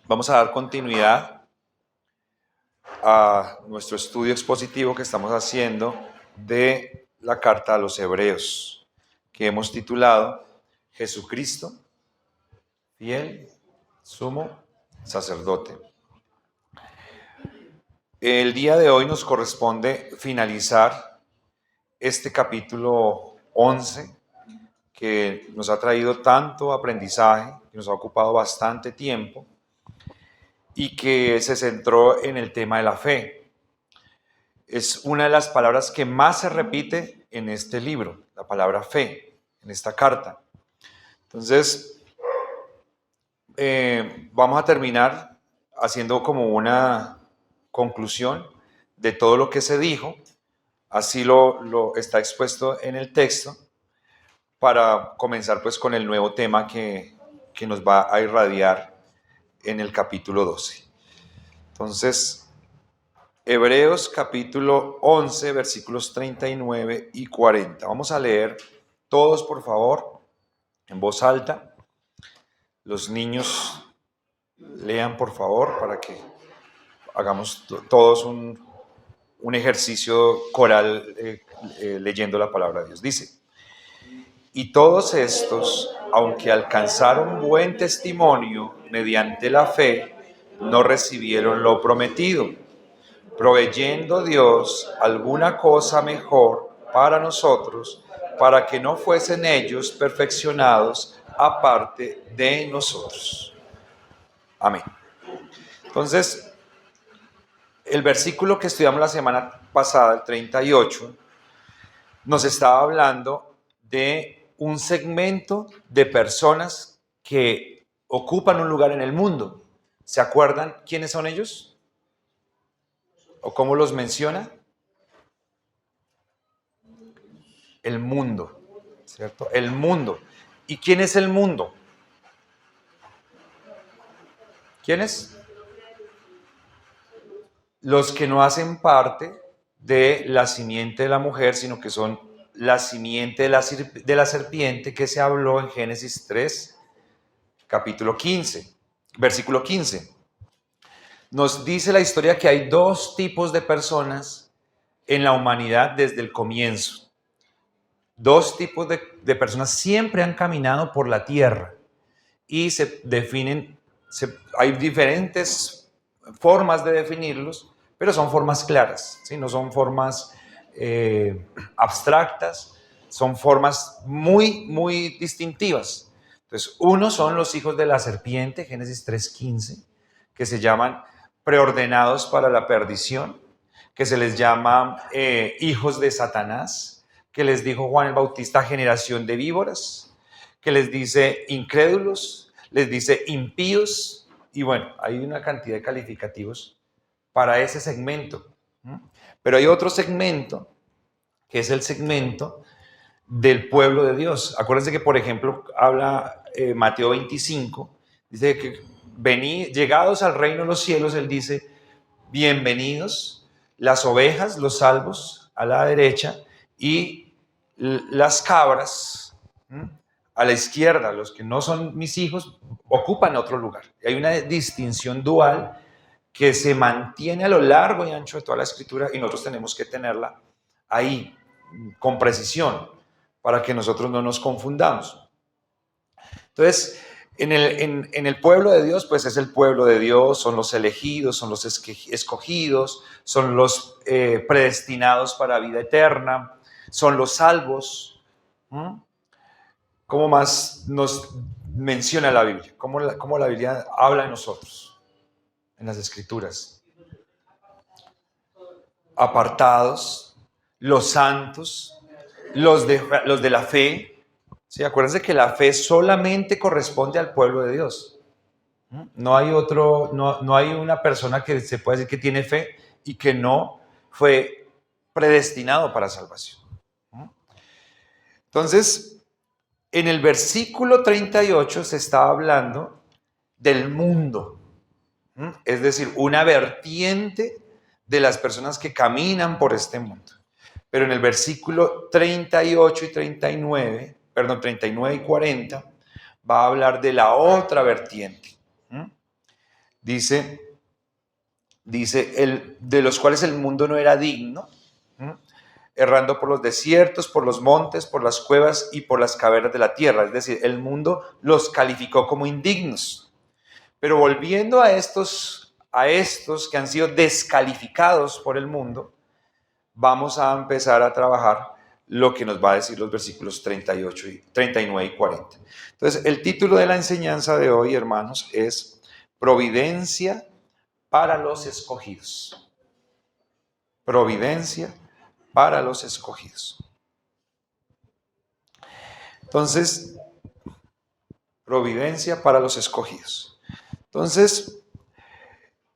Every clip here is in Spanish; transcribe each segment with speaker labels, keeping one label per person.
Speaker 1: Vamos a dar continuidad a nuestro estudio expositivo que estamos haciendo de la carta a los Hebreos, que hemos titulado Jesucristo, fiel, sumo sacerdote. El día de hoy nos corresponde finalizar este capítulo 11 que nos ha traído tanto aprendizaje, que nos ha ocupado bastante tiempo y que se centró en el tema de la fe. Es una de las palabras que más se repite en este libro, la palabra fe, en esta carta. Entonces, vamos a terminar haciendo como una conclusión de todo lo que se dijo, así lo está expuesto en el texto, para comenzar pues con el nuevo tema que nos va a irradiar en el capítulo 12. Entonces, Hebreos capítulo 11, versículos 39 y 40. Vamos a leer todos, por favor, en voz alta. Los niños lean, por favor, para que hagamos todos un ejercicio coral leyendo la palabra de Dios. Dice: y todos estos, aunque alcanzaron buen testimonio mediante la fe, no recibieron lo prometido, proveyendo Dios alguna cosa mejor para nosotros, para que no fuesen ellos perfeccionados aparte de nosotros. Amén. Entonces, el versículo que estudiamos la semana pasada, el 38, nos estaba hablando de un segmento de personas que ocupan un lugar en el mundo. ¿Se acuerdan quiénes son ellos? ¿O cómo los menciona? El mundo, ¿cierto? El mundo. ¿Y quién es el mundo? ¿Quiénes? Los que no hacen parte de la simiente de la mujer, sino que son la simiente de la serpiente que se habló en Génesis 3, capítulo 15, versículo 15. Nos dice la historia que hay dos tipos de personas en la humanidad desde el comienzo. Dos tipos de personas siempre han caminado por la tierra y se definen, hay diferentes formas de definirlos, pero son formas claras, ¿sí? No son formas abstractas, son formas muy, muy distintivas. Entonces, unos son los hijos de la serpiente, Génesis 3:15, que se llaman preordenados para la perdición, que se les llama hijos de Satanás, que les dijo Juan el Bautista, generación de víboras, que les dice incrédulos, les dice impíos, y bueno, hay una cantidad de calificativos para ese segmento. Pero hay otro segmento, que es el segmento del pueblo de Dios. Acuérdense que, por ejemplo, habla Mateo 25, dice que llegados al reino de los cielos, él dice, bienvenidos las ovejas, los salvos, a la derecha, y las cabras, a la izquierda. Los que no son mis hijos ocupan otro lugar. Hay una distinción dual que se mantiene a lo largo y ancho de toda la Escritura, y nosotros tenemos que tenerla ahí con precisión para que nosotros no nos confundamos. Entonces, en el pueblo de Dios, pues es el pueblo de Dios, son los elegidos, son los escogidos, son los predestinados para vida eterna, son los salvos. ¿Cómo más nos menciona la Biblia? ¿Cómo la Biblia habla de nosotros en las Escrituras? Apartados, los santos, los de la fe. Sí, acuérdense que la fe solamente corresponde al pueblo de Dios. No hay no hay una persona que se pueda decir que tiene fe y que no fue predestinado para salvación. Entonces, en el versículo 38 se está hablando del mundo, es decir, una vertiente de las personas que caminan por este mundo. Pero en el versículo 38 y 39, perdón, 39 y 40, va a hablar de la otra vertiente, de los cuales el mundo no era digno, errando por los desiertos, por los montes, por las cuevas y por las cavernas de la tierra. Es decir, el mundo los calificó como indignos. Pero volviendo a estos que han sido descalificados por el mundo, vamos a empezar a trabajar lo que nos va a decir los versículos 39 y 40. Entonces, el título de la enseñanza de hoy, hermanos, es Providencia para los escogidos. Providencia para los escogidos. Entonces, providencia para los escogidos. Entonces,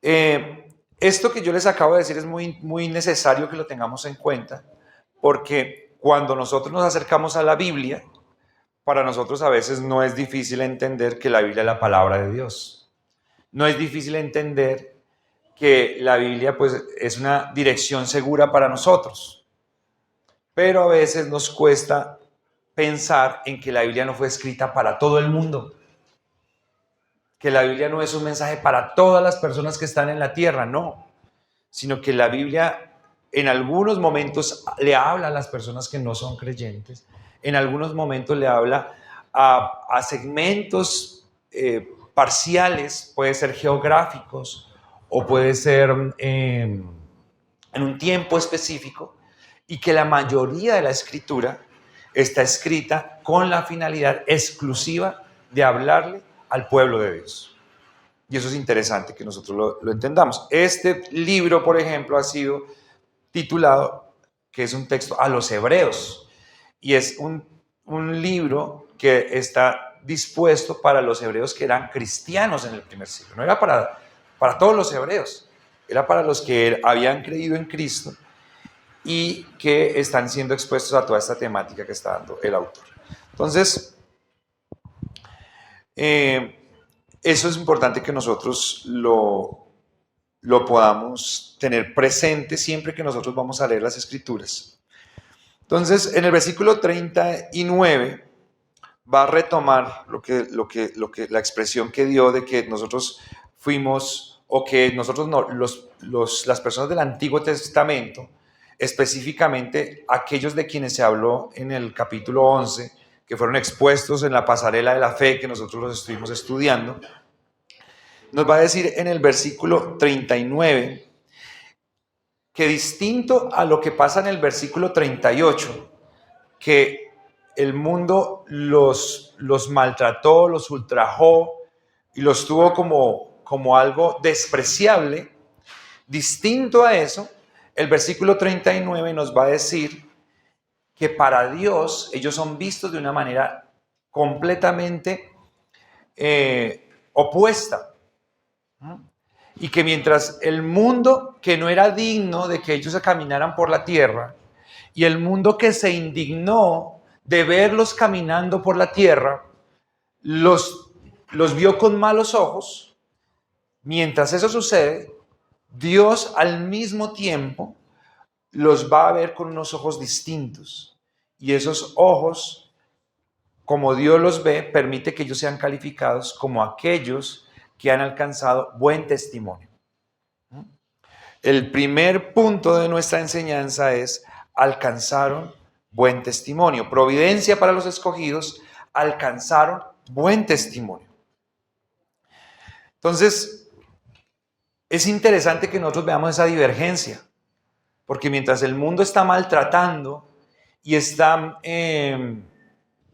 Speaker 1: esto que yo les acabo de decir es muy necesario que lo tengamos en cuenta, porque cuando nosotros nos acercamos a la Biblia, para nosotros a veces no es difícil entender que la Biblia es la palabra de Dios. No es difícil entender que la Biblia pues, es una dirección segura para nosotros. Pero a veces nos cuesta pensar en que la Biblia no fue escrita para todo el mundo. Que la Biblia no es un mensaje para todas las personas que están en la tierra, no. Sino que la Biblia en algunos momentos le habla a las personas que no son creyentes. En algunos momentos le habla a segmentos parciales, puede ser geográficos o puede ser en un tiempo específico, y que la mayoría de la escritura está escrita con la finalidad exclusiva de hablarle al pueblo de Dios. Y eso es interesante que nosotros lo entendamos. Este libro, por ejemplo, ha sido titulado, que es un texto a los hebreos, y es un libro que está dispuesto para los hebreos que eran cristianos en el primer siglo. No era para todos los hebreos, era para los que habían creído en Cristo y que están siendo expuestos a toda esta temática que está dando el autor. Entonces, eso es importante que nosotros lo podamos tener presente siempre que nosotros vamos a leer las Escrituras. Entonces, en el versículo 39 va a retomar la expresión que dio de que nosotros fuimos, o que nosotros no, las personas del Antiguo Testamento, específicamente aquellos de quienes se habló en el capítulo 11, que fueron expuestos en la pasarela de la fe que nosotros los estuvimos estudiando, nos va a decir en el versículo 39 que, distinto a lo que pasa en el versículo 38, que el mundo los maltrató, los ultrajó y los tuvo como algo despreciable, distinto a eso, el versículo 39 nos va a decir que para Dios ellos son vistos de una manera completamente opuesta. Y que mientras el mundo que no era digno de que ellos caminaran por la tierra, y el mundo que se indignó de verlos caminando por la tierra, los vio con malos ojos, mientras eso sucede, Dios al mismo tiempo los va a ver con unos ojos distintos. Y esos ojos, como Dios los ve, permite que ellos sean calificados como aquellos que han alcanzado buen testimonio. El primer punto de nuestra enseñanza es: alcanzaron buen testimonio. Providencia para los escogidos, alcanzaron buen testimonio. Entonces, es interesante que nosotros veamos esa divergencia, porque mientras el mundo está maltratando y está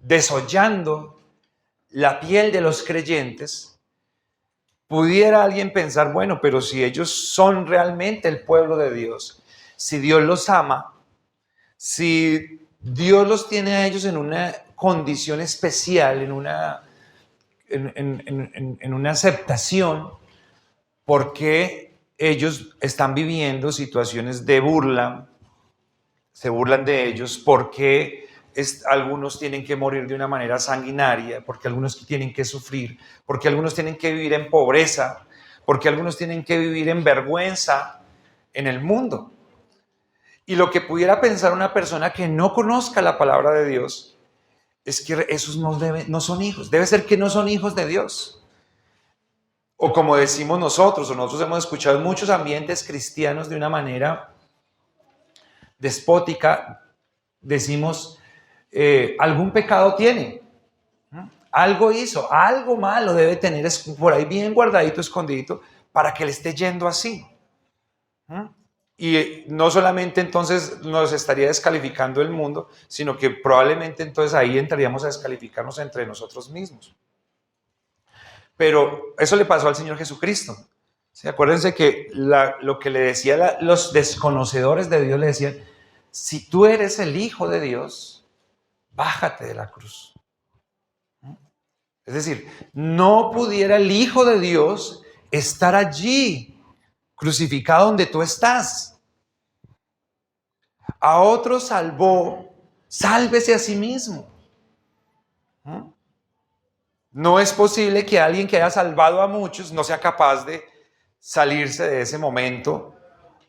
Speaker 1: desollando la piel de los creyentes, pudiera alguien pensar, bueno, pero si ellos son realmente el pueblo de Dios, si Dios los ama, si Dios los tiene a ellos en una condición especial, en una aceptación, ¿por qué ellos están viviendo situaciones de burla? Se burlan de ellos. ¿Por qué algunos tienen que morir de una manera sanguinaria? ¿Por qué algunos tienen que sufrir? ¿Por qué algunos tienen que vivir en pobreza? ¿Por qué algunos tienen que vivir en vergüenza en el mundo? Y lo que pudiera pensar una persona que no conozca la palabra de Dios es que esos no son hijos. Debe ser que no son hijos de Dios. O como decimos nosotros, o nosotros hemos escuchado en muchos ambientes cristianos de una manera despótica, decimos, algún pecado tiene, algo hizo, algo malo debe tener por ahí bien guardadito, escondidito, para que le esté yendo así. Y no solamente entonces nos estaría descalificando el mundo, sino que probablemente entonces ahí entraríamos a descalificarnos entre nosotros mismos. Pero eso le pasó al Señor Jesucristo. ¿Sí? Acuérdense que lo que le decía los desconocedores de Dios, le decían, si tú eres el Hijo de Dios, bájate de la cruz. Es decir, no pudiera el Hijo de Dios estar allí, crucificado donde tú estás. A otro salvó, sálvese a sí mismo. No es posible que alguien que haya salvado a muchos no sea capaz de salirse de ese momento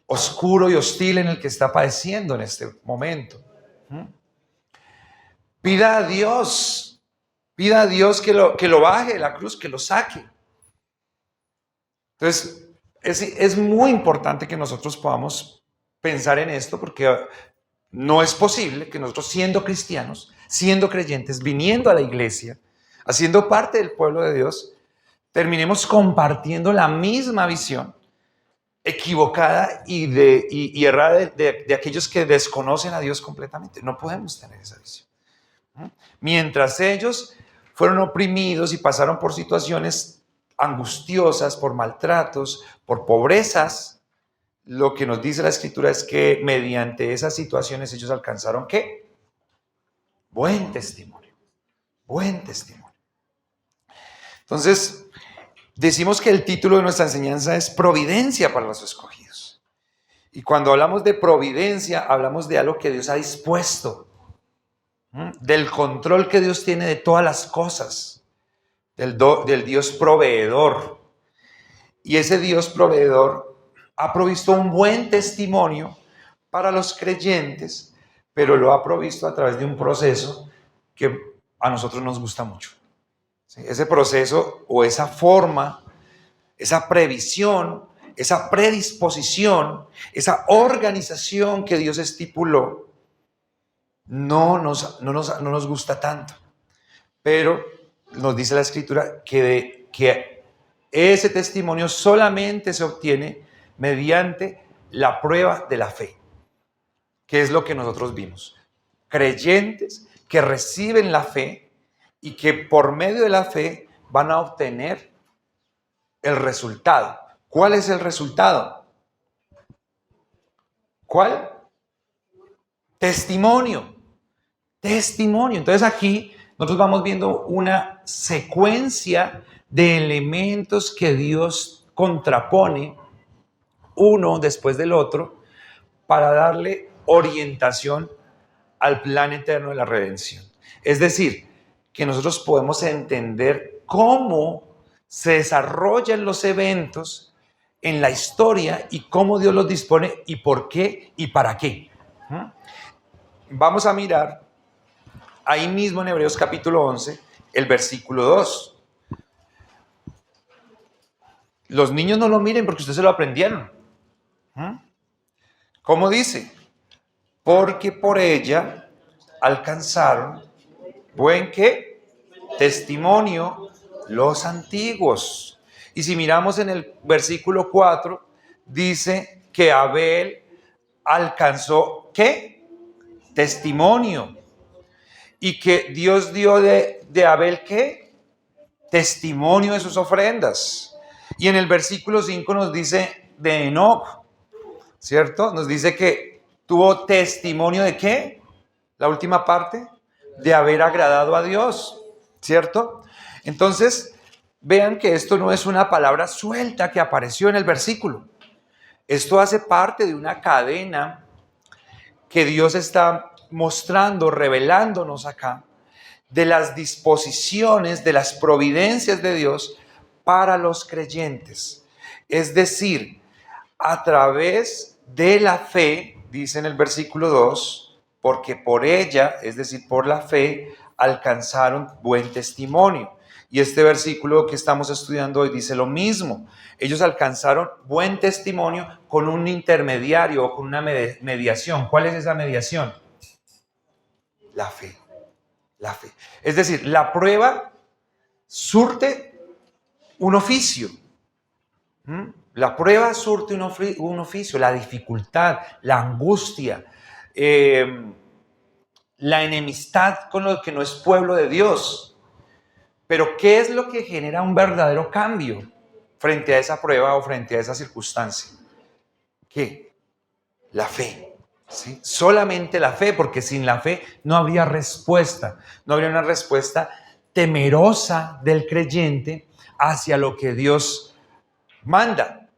Speaker 1: oscuro y hostil en el que está padeciendo en este momento. Pida a Dios que lo baje de la cruz, que lo saque. Entonces, es muy importante que nosotros podamos pensar en esto, porque no es posible que nosotros, siendo cristianos, siendo creyentes, viniendo a la iglesia, haciendo parte del pueblo de Dios, terminemos compartiendo la misma visión equivocada y errada de aquellos que desconocen a Dios completamente. No podemos tener esa visión. Mientras ellos fueron oprimidos y pasaron por situaciones angustiosas, por maltratos, por pobrezas, lo que nos dice la Escritura es que mediante esas situaciones ellos alcanzaron ¿qué? Buen testimonio. Buen testimonio. Entonces, decimos que el título de nuestra enseñanza es Providencia para los escogidos. Y cuando hablamos de providencia, hablamos de algo que Dios ha dispuesto, del control que Dios tiene de todas las cosas, del Dios proveedor. Y ese Dios proveedor ha provisto un buen testimonio para los creyentes, pero lo ha provisto a través de un proceso que a nosotros nos gusta mucho. ¿Sí? Ese proceso o esa forma, esa previsión, esa predisposición, esa organización que Dios estipuló, no nos gusta tanto. Pero nos dice la Escritura que ese testimonio solamente se obtiene mediante la prueba de la fe, que es lo que nosotros vimos. Creyentes que reciben la fe y que por medio de la fe van a obtener el resultado. ¿Cuál es el resultado? ¿Cuál? Testimonio. Testimonio. Entonces aquí nosotros vamos viendo una secuencia de elementos que Dios contrapone uno después del otro para darle orientación al plan eterno de la redención. Es decir, que nosotros podemos entender cómo se desarrollan los eventos en la historia y cómo Dios los dispone y por qué y para qué. Vamos a mirar ahí mismo en Hebreos capítulo 11, el versículo 2. Los niños no lo miren porque ustedes se lo aprendieron. ¿Cómo dice? Porque por ella alcanzaron buen ¿qué? Testimonio los antiguos. Y si miramos en el versículo 4, dice que Abel alcanzó ¿qué? Testimonio. Y que Dios dio de Abel ¿qué? Testimonio de sus ofrendas. Y en el versículo 5 nos dice de Enoc, ¿cierto? Nos dice que tuvo testimonio de ¿qué? La última parte, de haber agradado a Dios, ¿cierto? Entonces, vean que esto no es una palabra suelta que apareció en el versículo. Esto hace parte de una cadena que Dios está mostrando, revelándonos acá, de las disposiciones, de las providencias de Dios para los creyentes. Es decir, a través de la fe, dice en el versículo 2, porque por ella, es decir, por la fe, alcanzaron buen testimonio. Y este versículo que estamos estudiando hoy dice lo mismo. Ellos alcanzaron buen testimonio con un intermediario o con una mediación. ¿Cuál es esa mediación? La fe. La fe. Es decir, la prueba surte un oficio. La prueba surte un oficio, la dificultad, la angustia, la enemistad con lo que no es pueblo de Dios. Pero ¿qué es lo que genera un verdadero cambio frente a esa prueba o frente a esa circunstancia? ¿Qué? La fe. ¿Sí? Solamente la fe, porque sin la fe no habría respuesta. No habría una respuesta temerosa del creyente hacia lo que Dios manda,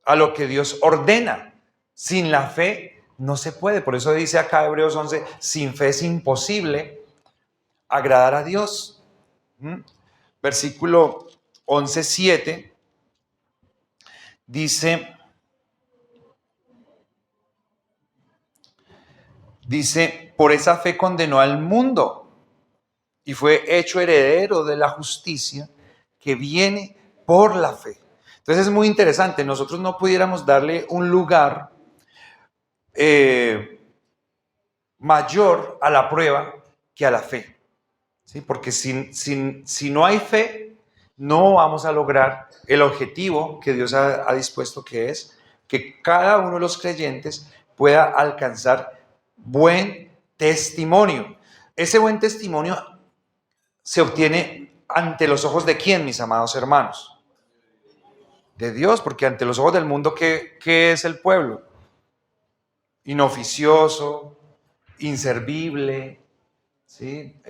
Speaker 1: a lo que Dios ordena. Sin la fe no se puede. Por eso dice acá Hebreos 11, sin fe es imposible agradar a Dios. Versículo 11:7 dice, por esa fe condenó al mundo y fue hecho heredero de la justicia que viene por la fe. Entonces es muy interesante, nosotros no pudiéramos darle un lugar mayor a la prueba que a la fe, ¿sí? Porque si no hay fe, no vamos a lograr el objetivo que Dios ha dispuesto, que es que cada uno de los creyentes pueda alcanzar buen testimonio. Ese buen testimonio se obtiene ante los ojos de ¿quién, mis amados hermanos? De Dios, porque ante los ojos del mundo, ¿qué es el pueblo? Inoficioso, inservible, ¿sí?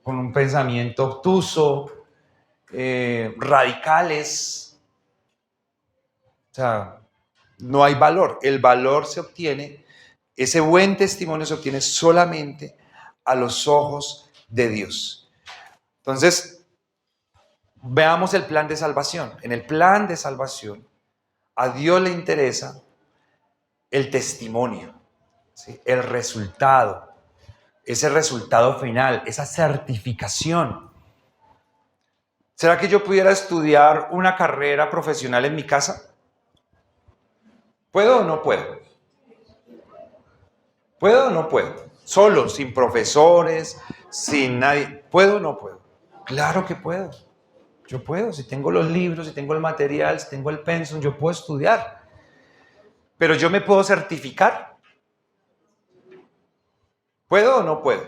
Speaker 1: Con un pensamiento obtuso, radicales. O sea, no hay valor. El valor se obtiene, ese buen testimonio se obtiene solamente a los ojos de Dios. Entonces, veamos el plan de salvación. En el plan de salvación, a Dios le interesa el testimonio, ¿sí? El resultado, ese resultado final, esa certificación. ¿Será que yo pudiera estudiar una carrera profesional en mi casa? ¿Puedo o no puedo? ¿Puedo o no puedo? Solo, sin profesores, sin nadie. ¿Puedo o no puedo? Claro que puedo. Yo puedo. Si tengo los libros, si tengo el material, si tengo el pensum, yo puedo estudiar. Pero yo me puedo certificar. ¿Puedo o no puedo?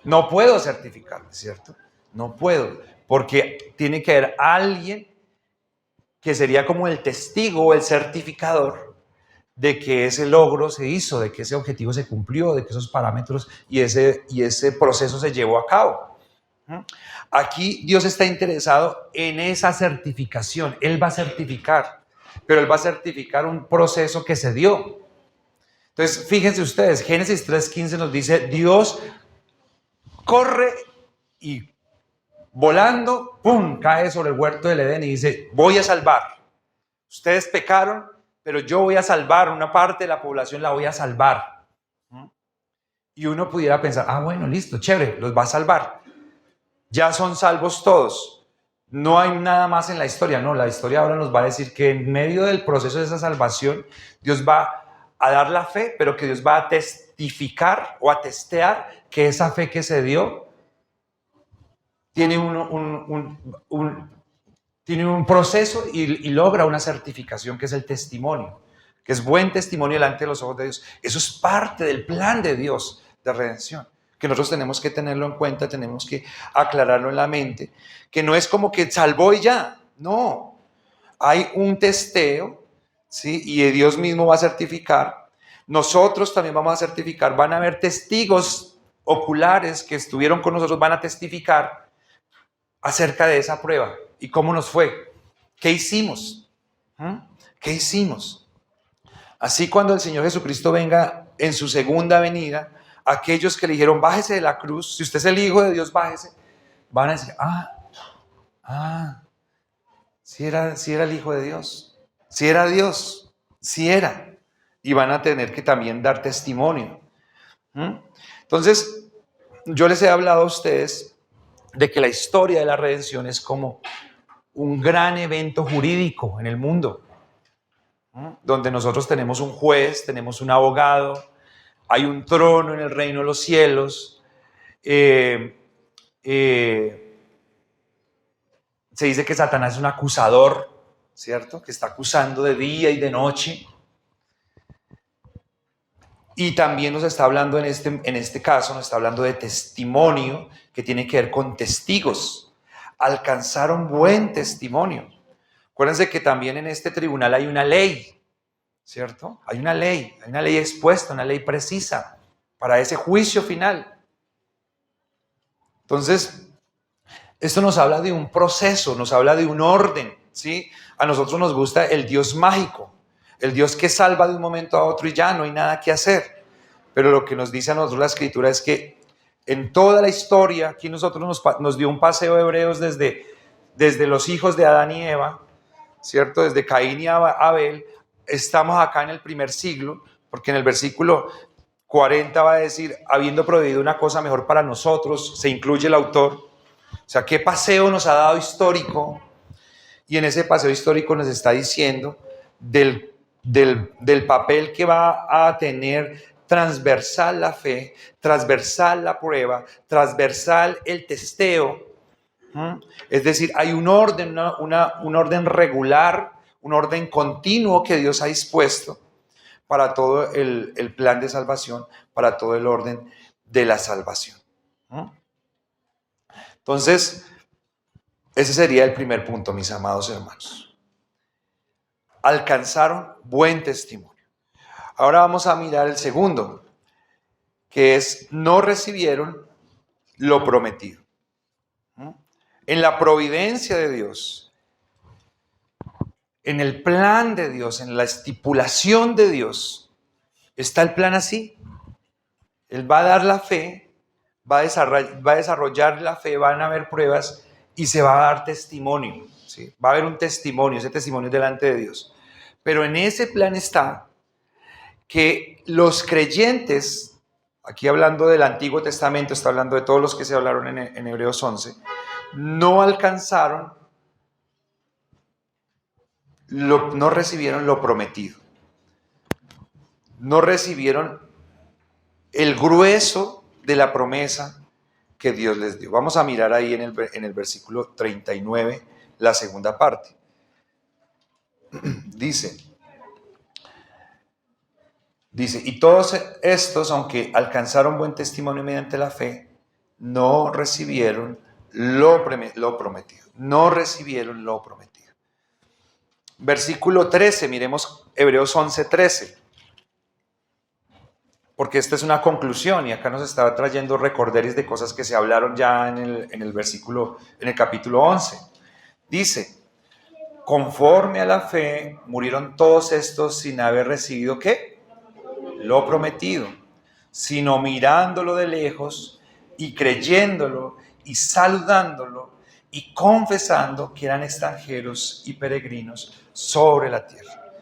Speaker 1: No puedo certificar, ¿cierto? No puedo, porque tiene que haber alguien que sería como el testigo o el certificador de que ese logro se hizo, de que ese objetivo se cumplió, de que esos parámetros y ese proceso se llevó a cabo. Aquí Dios está interesado en esa certificación. Él va a certificar, pero Él va a certificar un proceso que se dio. Entonces, fíjense ustedes, Génesis 3:15 nos dice, Dios corre y volando, ¡pum!, cae sobre el huerto del Edén y dice, voy a salvar. Ustedes pecaron, pero yo voy a salvar, una parte de la población la voy a salvar. Y uno pudiera pensar, bueno, listo, chévere, los va a salvar. Ya son salvos todos. No hay nada más en la historia. No, la historia ahora nos va a decir que en medio del proceso de esa salvación, Dios va a dar la fe, pero que Dios va a testificar o a testear que esa fe que se dio tiene tiene un proceso y logra una certificación que es el testimonio, que es buen testimonio delante de los ojos de Dios. Eso es parte del plan de Dios de redención, que nosotros tenemos que tenerlo en cuenta, tenemos que aclararlo en la mente, que no es como que salvó y ya, no. Hay un testeo, ¿sí? Y Dios mismo va a certificar. Nosotros también vamos a certificar, van a haber testigos oculares que estuvieron con nosotros, van a testificar acerca de esa prueba y cómo nos fue, qué hicimos, qué hicimos. Así cuando el Señor Jesucristo venga en su segunda venida, aquellos que le dijeron bájese de la cruz, si usted es el Hijo de Dios, bájese, van a decir, si era el Hijo de Dios, si era Dios, si era, y van a tener que también dar testimonio. Entonces, yo les he hablado a ustedes de que la historia de la redención es como un gran evento jurídico en el mundo, ¿no? Donde nosotros tenemos un juez, tenemos un abogado, hay un trono en el reino de los cielos, se dice que Satanás es un acusador, ¿cierto? Que está acusando de día y de noche. Y también nos está hablando en este caso, nos está hablando de testimonio, que tiene que ver con testigos. Alcanzaron buen testimonio. Acuérdense que también en este tribunal hay una ley, ¿cierto? Hay una ley expuesta, una ley precisa para ese juicio final. Entonces, esto nos habla de un proceso, nos habla de un orden, ¿sí? A nosotros nos gusta el Dios mágico, el Dios que salva de un momento a otro y ya no hay nada que hacer. Pero lo que nos dice a nosotros la Escritura es que en toda la historia, aquí nosotros nos dio un paseo de Hebreos desde los hijos de Adán y Eva, ¿cierto? Desde Caín y Abel, estamos acá en el primer siglo, porque en el versículo 40 va a decir, habiendo prohibido una cosa mejor para nosotros, se incluye el autor. O sea, ¿qué paseo nos ha dado histórico? Y en ese paseo histórico nos está diciendo del papel que va a tener transversal la fe, transversal la prueba, transversal el testeo. Es decir, hay un orden, un orden regular, un orden continuo que Dios ha dispuesto para todo el plan de salvación, para todo el orden de la salvación. Entonces, ese sería el primer punto, mis amados hermanos. Alcanzaron buen testimonio. Ahora vamos a mirar el segundo, que es no recibieron lo prometido. En la providencia de Dios, en el plan de Dios, en la estipulación de Dios, está el plan así. Él va a dar la fe, va a desarrollar la fe, van a haber pruebas y se va a dar testimonio, ¿sí? Va a haber un testimonio, ese testimonio es delante de Dios. Pero en ese plan está que los creyentes, aquí hablando del Antiguo Testamento, está hablando de todos los que se hablaron en Hebreos 11, no alcanzaron, no recibieron lo prometido. No recibieron el grueso de la promesa que Dios les dio. Vamos a mirar ahí en el versículo 39, la segunda parte. Dice, y todos estos, aunque alcanzaron buen testimonio mediante la fe, no recibieron lo prometido. No recibieron lo prometido. Versículo 13, miremos Hebreos 11, 13. Porque esta es una conclusión y acá nos está trayendo recorderis de cosas que se hablaron ya en el capítulo 11. Dice, conforme a la fe, murieron todos estos sin haber recibido ¿qué? Lo prometido, sino mirándolo de lejos y creyéndolo y saludándolo y confesando que eran extranjeros y peregrinos sobre la tierra.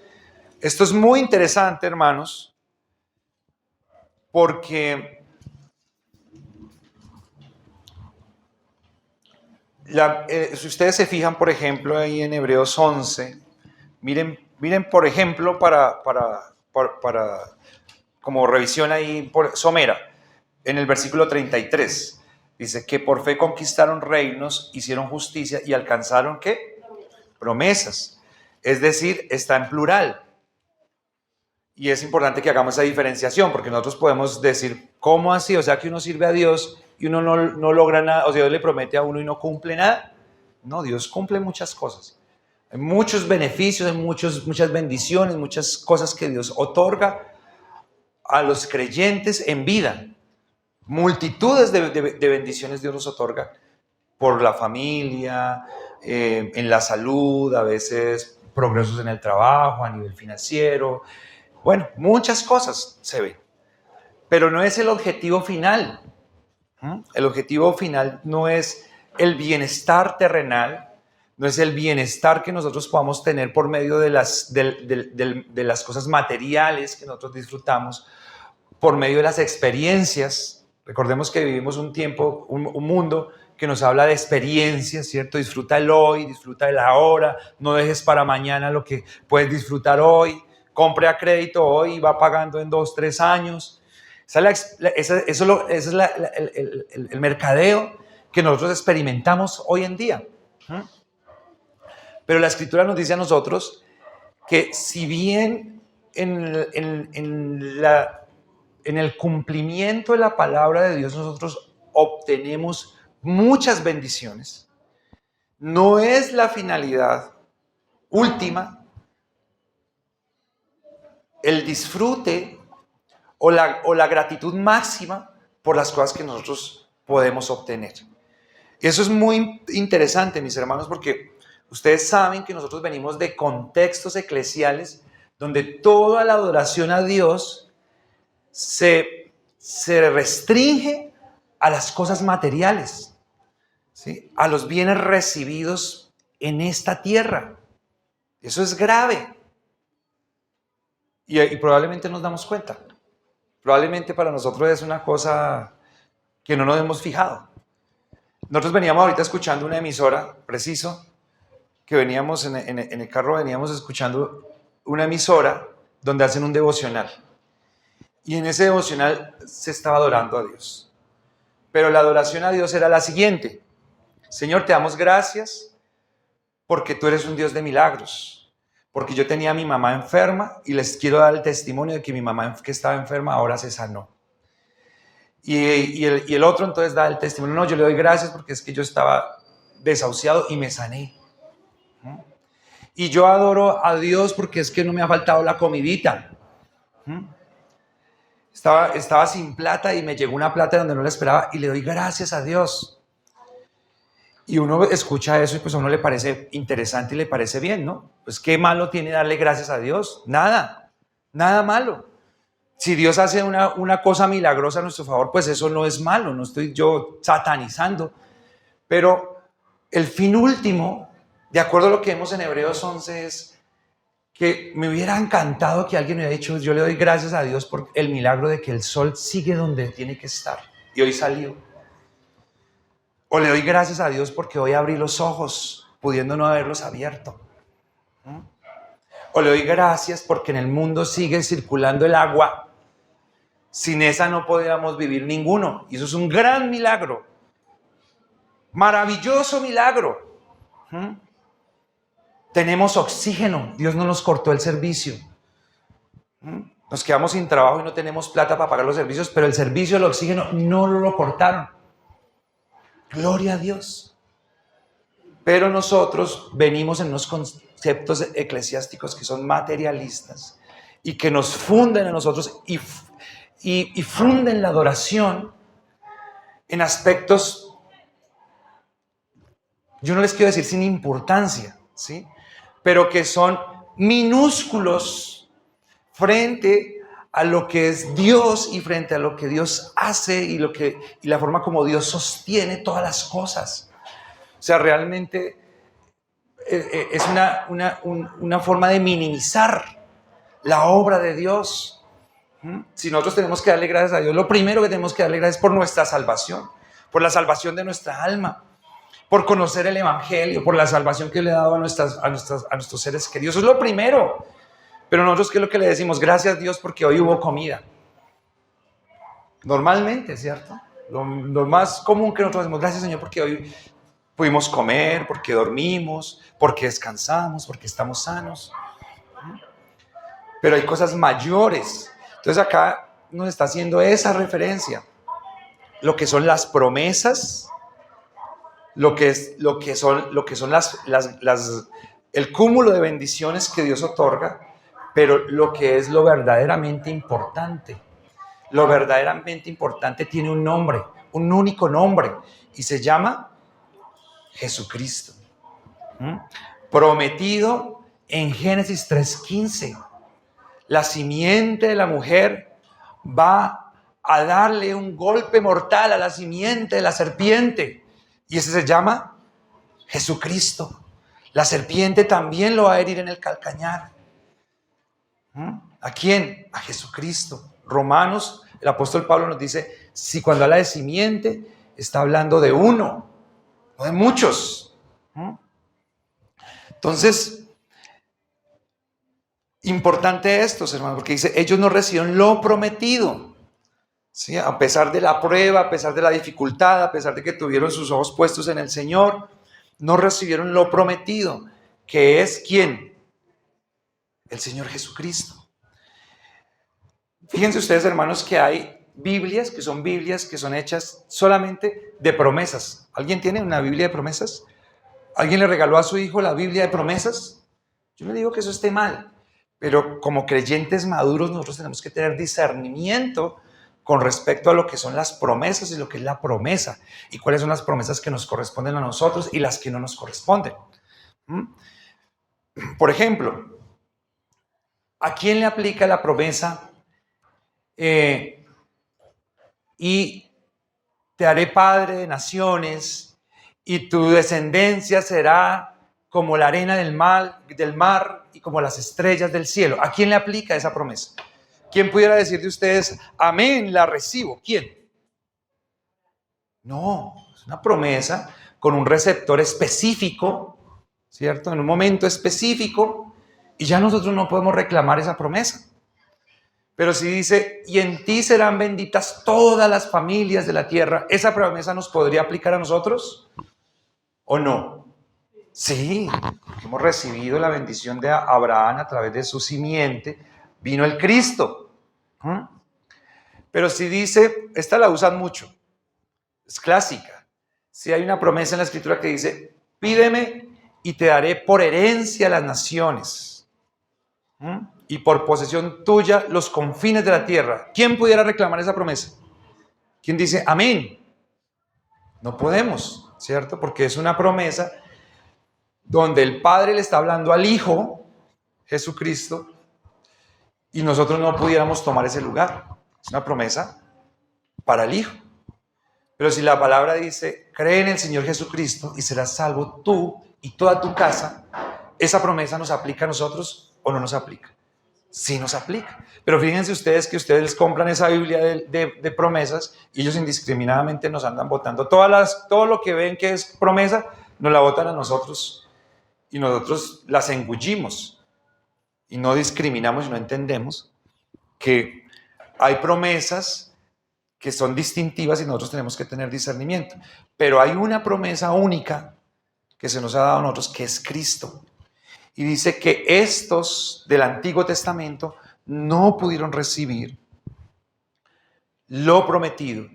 Speaker 1: Esto es muy interesante, hermanos, porque si ustedes se fijan, por ejemplo, ahí en Hebreos 11, miren por ejemplo, para como revisión ahí somera, en el versículo 33, dice que por fe conquistaron reinos, hicieron justicia y alcanzaron ¿qué? Promesas. Es decir, está en plural. Y es importante que hagamos esa diferenciación, porque nosotros podemos decir, ¿cómo así? O sea, que uno sirve a Dios y uno no logra nada, o sea, Dios le promete a uno y no cumple nada. No, Dios cumple muchas cosas. Hay muchos beneficios, hay muchas bendiciones, muchas cosas que Dios otorga a los creyentes en vida. Multitudes de bendiciones Dios nos otorga por la familia, en la salud, a veces progresos en el trabajo, a nivel financiero. Bueno, muchas cosas se ven, pero no es el objetivo final. El objetivo final no es el bienestar terrenal, no es el bienestar que nosotros podamos tener por medio de las cosas materiales que nosotros disfrutamos, por medio de las experiencias. Recordemos que vivimos un tiempo, un mundo que nos habla de experiencias, ¿cierto? Disfruta el hoy, disfruta de la ahora, no dejes para mañana lo que puedes disfrutar hoy, compre a crédito hoy y va pagando en 2, 3 años. Ese es el mercadeo que nosotros experimentamos hoy en día. Pero la Escritura nos dice a nosotros que si bien en el cumplimiento de la palabra de Dios nosotros obtenemos muchas bendiciones, no es la finalidad última el disfrute o la gratitud máxima por las cosas que nosotros podemos obtener. Y eso es muy interesante, mis hermanos, porque ustedes saben que nosotros venimos de contextos eclesiales donde toda la adoración a Dios se restringe a las cosas materiales, ¿sí? A los bienes recibidos en esta tierra. Eso es grave. Y probablemente nos damos cuenta. Probablemente para nosotros es una cosa que no nos hemos fijado. Nosotros veníamos ahorita escuchando una emisora, preciso, que veníamos en el carro, veníamos escuchando una emisora donde hacen un devocional. Y en ese devocional se estaba adorando a Dios. Pero la adoración a Dios era la siguiente: Señor, te damos gracias porque tú eres un Dios de milagros. Porque yo tenía a mi mamá enferma y les quiero dar el testimonio de que mi mamá que estaba enferma ahora se sanó. Y el otro entonces da el testimonio: no, yo le doy gracias porque es que yo estaba desahuciado y me sané. Y yo adoro a Dios porque es que no me ha faltado la comidita. Estaba sin plata y me llegó una plata donde no la esperaba y le doy gracias a Dios. Y uno escucha eso y pues a uno le parece interesante y le parece bien, ¿no? Pues qué malo tiene darle gracias a Dios. Nada malo. Si Dios hace una cosa milagrosa a nuestro favor, pues eso no es malo, no estoy yo satanizando. Pero el fin último, de acuerdo a lo que vemos en Hebreos 11, es que me hubiera encantado que alguien me hubiera dicho: yo le doy gracias a Dios por el milagro de que el sol sigue donde tiene que estar y hoy salió. O le doy gracias a Dios porque hoy abrí los ojos pudiendo no haberlos abierto. O le doy gracias porque en el mundo sigue circulando el agua. Sin esa no podíamos vivir ninguno. Y eso es un gran milagro. Maravilloso milagro. Tenemos oxígeno. Dios no nos cortó el servicio. Nos quedamos sin trabajo y no tenemos plata para pagar los servicios, pero el servicio del oxígeno no lo cortaron. Gloria a Dios. Pero nosotros venimos en unos conceptos eclesiásticos que son materialistas y que nos funden a nosotros y funden la adoración en aspectos, yo no les quiero decir sin importancia, ¿sí? Pero que son minúsculos frente a lo que es Dios y frente a lo que Dios hace y la forma como Dios sostiene todas las cosas. O sea, realmente es una forma de minimizar la obra de Dios. Si nosotros tenemos que darle gracias a Dios, lo primero que tenemos que darle gracias es por nuestra salvación, por la salvación de nuestra alma, por conocer el Evangelio, por la salvación que le ha dado a nuestros seres queridos. Eso es lo primero. Pero nosotros, ¿qué es lo que le decimos? Gracias a Dios porque hoy hubo comida. Normalmente, ¿cierto? Lo más común que nosotros decimos: gracias, Señor, porque hoy pudimos comer, porque dormimos, porque descansamos, porque estamos sanos. Pero hay cosas mayores. Entonces acá nos está haciendo esa referencia. Lo que son las promesas, lo que son el cúmulo de bendiciones que Dios otorga, pero lo que es lo verdaderamente importante. Lo verdaderamente importante tiene un nombre, un único nombre, y se llama Jesucristo. Prometido en Génesis 3:15. La simiente de la mujer va a darle un golpe mortal a la simiente de la serpiente. Y ese se llama Jesucristo. La serpiente también lo va a herir en el calcañar. ¿A quién? A Jesucristo. Romanos, el apóstol Pablo nos dice, si cuando habla de simiente, está hablando de uno, no de muchos. Entonces, importante esto, hermanos, porque dice, ellos no recibieron lo prometido. ¿Sí? A pesar de la prueba, a pesar de la dificultad, a pesar de que tuvieron sus ojos puestos en el Señor, no recibieron lo prometido, que es ¿quién? El Señor Jesucristo. Fíjense ustedes, hermanos, que hay Biblias que son hechas solamente de promesas. ¿Alguien tiene una Biblia de promesas? ¿Alguien le regaló a su hijo la Biblia de promesas? Yo no digo que eso esté mal, pero como creyentes maduros nosotros tenemos que tener discernimiento con respecto a lo que son las promesas y lo que es la promesa, y cuáles son las promesas que nos corresponden a nosotros y las que no nos corresponden. Por ejemplo, ¿a quién le aplica la promesa? Y te haré padre de naciones, y tu descendencia será como la arena del mar y como las estrellas del cielo. ¿A quién le aplica esa promesa? ¿Quién pudiera decir de ustedes, amén, la recibo? ¿Quién? No, es una promesa con un receptor específico, ¿cierto? En un momento específico, y ya nosotros no podemos reclamar esa promesa. Pero si dice, y en ti serán benditas todas las familias de la tierra, ¿esa promesa nos podría aplicar a nosotros? ¿O no? Sí, hemos recibido la bendición de Abraham a través de su simiente, vino el Cristo. Pero si dice, esta la usan mucho, es clásica. Si hay una promesa en la Escritura que dice, pídeme y te daré por herencia las naciones, y por posesión tuya los confines de la tierra. ¿Quién pudiera reclamar esa promesa? ¿Quién dice amén? No podemos, ¿cierto? Porque es una promesa donde el Padre le está hablando al Hijo, Jesucristo, y nosotros no pudiéramos tomar ese lugar. Es una promesa para el Hijo. Pero si la palabra dice, cree en el Señor Jesucristo y serás salvo tú y toda tu casa, ¿esa promesa nos aplica a nosotros o no nos aplica? Sí nos aplica. Pero fíjense ustedes que ustedes les compran esa Biblia de promesas y ellos indiscriminadamente nos andan votando. Todo lo que ven que es promesa, nos la votan a nosotros y nosotros las engullimos y no discriminamos y no entendemos que hay promesas que son distintivas y nosotros tenemos que tener discernimiento. Pero hay una promesa única que se nos ha dado a nosotros, que es Cristo. Y dice que estos del Antiguo Testamento no pudieron recibir lo prometido,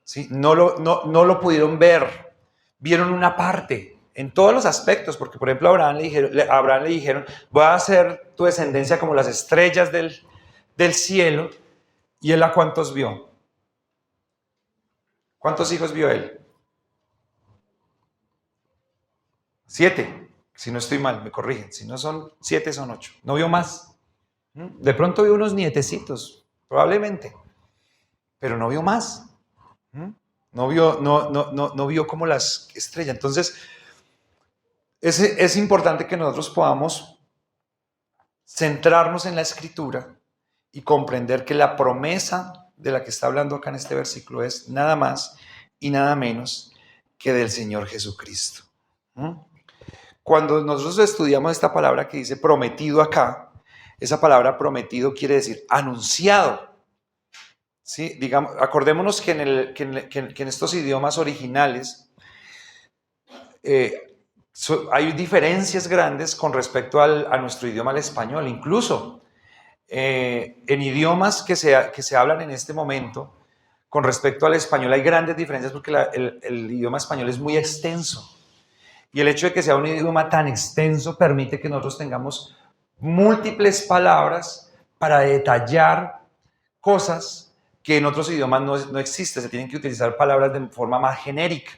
Speaker 1: ¿sí? No lo pudieron ver, vieron una parte en todos los aspectos, porque por ejemplo a Abraham le dijeron, voy a hacer tu descendencia como las estrellas del cielo, y él ¿a cuántos vio? ¿Cuántos hijos vio él? 7. Si no estoy mal, me corrigen. Si no son 7, son 8. No vio más. De pronto vio unos nietecitos, probablemente. Pero no vio más. No vio como las estrellas. Entonces, es importante que nosotros podamos centrarnos en la Escritura y comprender que la promesa de la que está hablando acá en este versículo es nada más y nada menos que del Señor Jesucristo. Cuando nosotros estudiamos esta palabra que dice prometido acá, esa palabra prometido quiere decir anunciado. ¿Sí? Digamos, acordémonos que en estos idiomas originales hay diferencias grandes con respecto a nuestro idioma, al español. Incluso en idiomas que se hablan en este momento, con respecto al español hay grandes diferencias porque el idioma español es muy extenso. Y el hecho de que sea un idioma tan extenso permite que nosotros tengamos múltiples palabras para detallar cosas que en otros idiomas no existen. Se tienen que utilizar palabras de forma más genérica.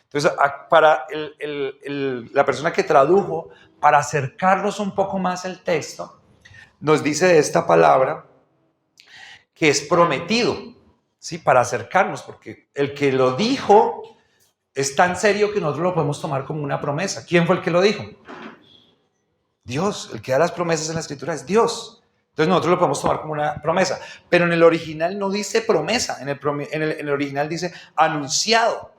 Speaker 1: Entonces, para la persona que tradujo, para acercarnos un poco más al texto, nos dice de esta palabra que es prometido, ¿sí? Para acercarnos, porque el que lo dijo es tan serio que nosotros lo podemos tomar como una promesa. ¿Quién fue el que lo dijo? Dios. El que da las promesas en la Escritura es Dios. Entonces nosotros lo podemos tomar como una promesa. Pero en el original no dice promesa. En el original dice anunciado.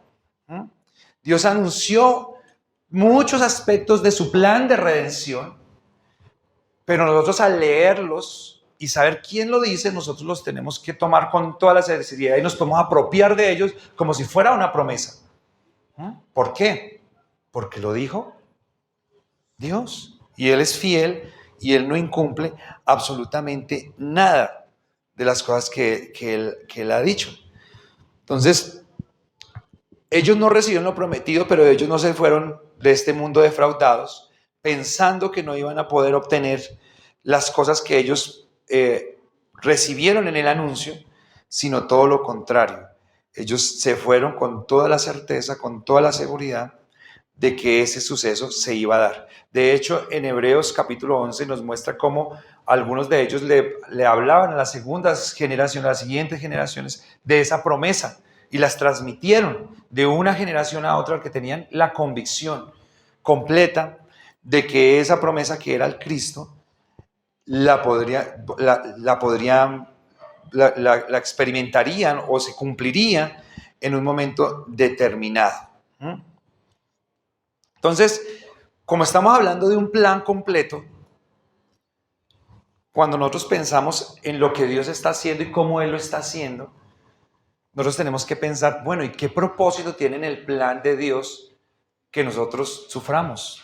Speaker 1: Dios anunció muchos aspectos de su plan de redención, pero nosotros al leerlos y saber quién lo dice, nosotros los tenemos que tomar con toda la seriedad y nos podemos apropiar de ellos como si fuera una promesa. ¿Por qué? Porque lo dijo Dios. Y Él es fiel y Él no incumple absolutamente nada de las cosas que Él ha dicho. Entonces, ellos no recibieron lo prometido, pero ellos no se fueron de este mundo defraudados, pensando que no iban a poder obtener las cosas que ellos recibieron en el anuncio, sino todo lo contrario. Ellos se fueron con toda la certeza, con toda la seguridad de que ese suceso se iba a dar. De hecho, en Hebreos capítulo 11 nos muestra cómo algunos de ellos le hablaban a las segundas generaciones, a las siguientes generaciones, de esa promesa y las transmitieron de una generación a otra, que tenían la convicción completa de que esa promesa, que era el Cristo, la experimentarían o se cumpliría en un momento determinado. Entonces, como estamos hablando de un plan completo, cuando nosotros pensamos en lo que Dios está haciendo y cómo Él lo está haciendo, nosotros tenemos que pensar, bueno, ¿y qué propósito tiene en el plan de Dios que nosotros suframos?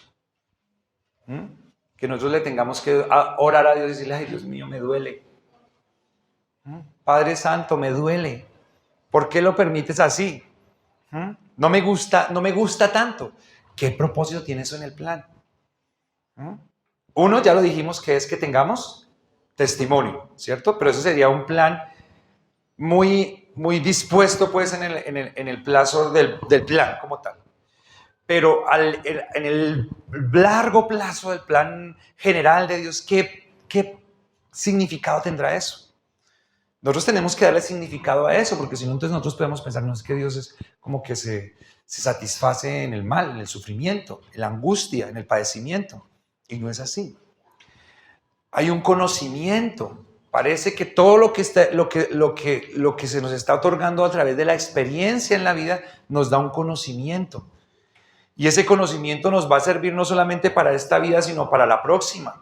Speaker 1: Que nosotros le tengamos que orar a Dios y decirle, ay, Dios mío, me duele. Padre Santo, me duele. ¿Por qué lo permites así? No me gusta tanto. ¿Qué propósito tiene eso en el plan? Uno, ya lo dijimos, que es que tengamos testimonio, ¿cierto? Pero eso sería un plan muy, muy dispuesto, pues, en el plazo del plan como tal. Pero en el largo plazo del plan general de Dios, ¿qué significado tendrá eso? Nosotros tenemos que darle significado a eso, porque si no, entonces nosotros podemos pensar, no, es que Dios es como que se satisface en el mal, en el sufrimiento, en la angustia, en el padecimiento. Y no es así. Hay un conocimiento. Parece que todo lo que se nos está otorgando a través de la experiencia en la vida nos da un conocimiento. Y ese conocimiento nos va a servir no solamente para esta vida, sino para la próxima.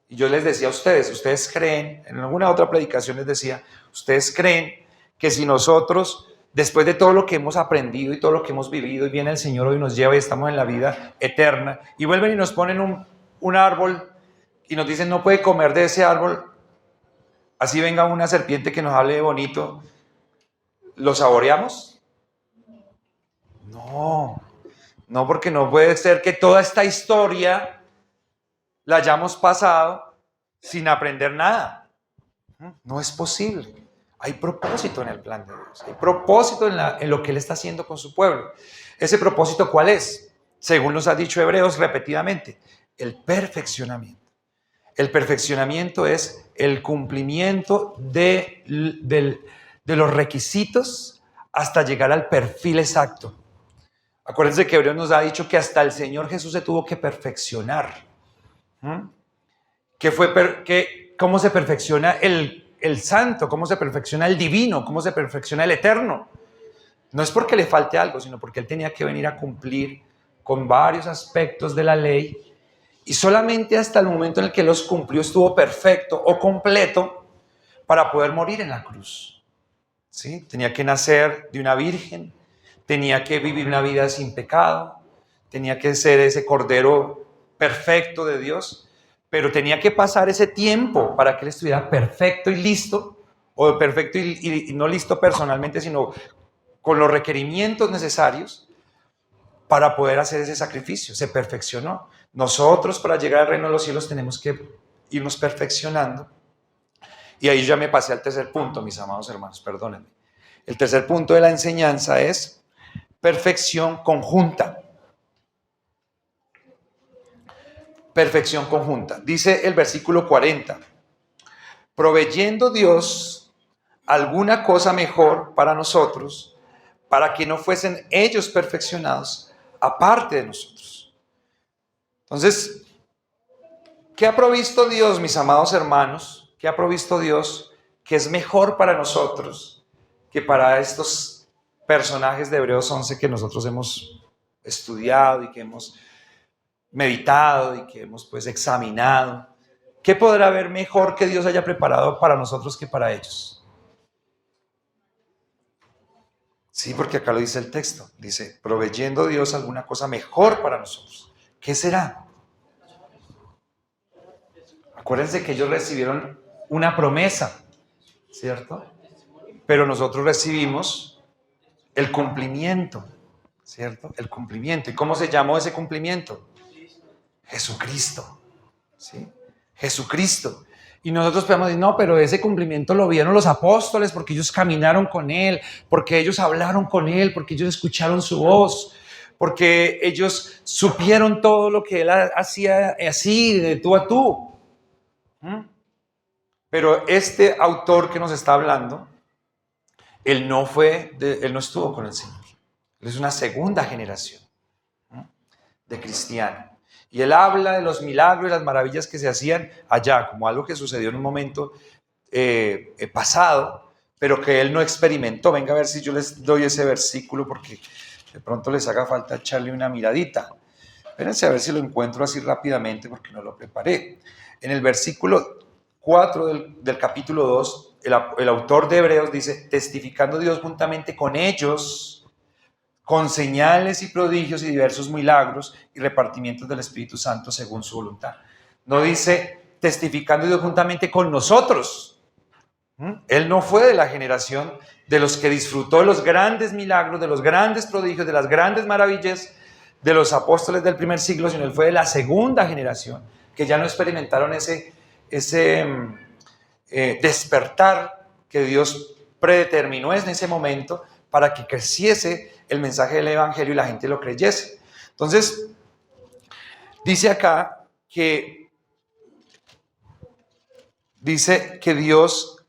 Speaker 1: Y yo les decía a ustedes creen, en alguna otra predicación les decía, ustedes creen que si nosotros, después de todo lo que hemos aprendido y todo lo que hemos vivido, y viene el Señor hoy nos lleva y estamos en la vida eterna, y vuelven y nos ponen un árbol y nos dicen, no puede comer de ese árbol, así venga una serpiente que nos hable de bonito, ¿lo saboreamos? No, porque no puede ser que toda esta historia la hayamos pasado sin aprender nada. No es posible. Hay propósito en el plan de Dios. Hay propósito en lo que Él está haciendo con su pueblo. ¿Ese propósito cuál es? Según nos ha dicho Hebreos repetidamente, el perfeccionamiento. El perfeccionamiento es el cumplimiento de los requisitos hasta llegar al perfil exacto. Acuérdense que Hebreos nos ha dicho que hasta el Señor Jesús se tuvo que perfeccionar. ¿Cómo se perfecciona el santo? ¿Cómo se perfecciona el divino? ¿Cómo se perfecciona el eterno? No es porque le falte algo, sino porque Él tenía que venir a cumplir con varios aspectos de la ley, y solamente hasta el momento en el que los cumplió estuvo perfecto o completo para poder morir en la cruz. ¿Sí? Tenía que nacer de una virgen, tenía que vivir una vida sin pecado, tenía que ser ese cordero perfecto de Dios, pero tenía que pasar ese tiempo para que Él estuviera perfecto y listo, o perfecto y no listo personalmente, sino con los requerimientos necesarios para poder hacer ese sacrificio. Se perfeccionó. Nosotros, para llegar al reino de los cielos, tenemos que irnos perfeccionando. Y ahí ya me pasé al tercer punto, mis amados hermanos, perdónenme. El tercer punto de la enseñanza es perfección conjunta. Perfección conjunta. Dice el versículo 40. Proveyendo Dios alguna cosa mejor para nosotros, para que no fuesen ellos perfeccionados aparte de nosotros. Entonces, ¿qué ha provisto Dios, mis amados hermanos? ¿Qué ha provisto Dios que es mejor para nosotros que para estos personajes de Hebreos 11 que nosotros hemos estudiado y que hemos meditado y que hemos pues examinado. ¿Qué podrá haber mejor que Dios haya preparado para nosotros que para ellos? Sí, porque acá lo dice el texto. Dice, proveyendo Dios alguna cosa mejor para nosotros. ¿Qué será? Acuérdense que ellos recibieron una promesa, ¿cierto? Pero nosotros recibimos el cumplimiento, ¿cierto? El cumplimiento. ¿Y cómo se llamó ese cumplimiento? Jesucristo, ¿sí? Jesucristo. Y nosotros podemos decir, no, pero ese cumplimiento lo vieron los apóstoles porque ellos caminaron con Él, porque ellos hablaron con Él, porque ellos escucharon su voz, porque ellos supieron todo lo que Él hacía así, de tú a tú. Pero este autor que nos está hablando, él no estuvo con el Señor. Él es una segunda generación de cristiano. Y él habla de los milagros y las maravillas que se hacían allá, como algo que sucedió en un momento pasado, pero que él no experimentó. Venga a ver si yo les doy ese versículo, porque de pronto les haga falta echarle una miradita. Espérense a ver si lo encuentro así rápidamente, porque no lo preparé. En el versículo 4 del capítulo 2, el autor de Hebreos dice, testificando Dios juntamente con ellos, con señales y prodigios y diversos milagros y repartimientos del Espíritu Santo según su voluntad. No dice testificando Dios juntamente con nosotros. Él no fue de la generación de los que disfrutó de los grandes milagros, de los grandes prodigios, de las grandes maravillas de los apóstoles del primer siglo, sino él fue de la segunda generación, que ya no experimentaron ese despertar que Dios predeterminó en ese momento para que creciese el mensaje del Evangelio y la gente lo creyese. Entonces, dice acá que Dios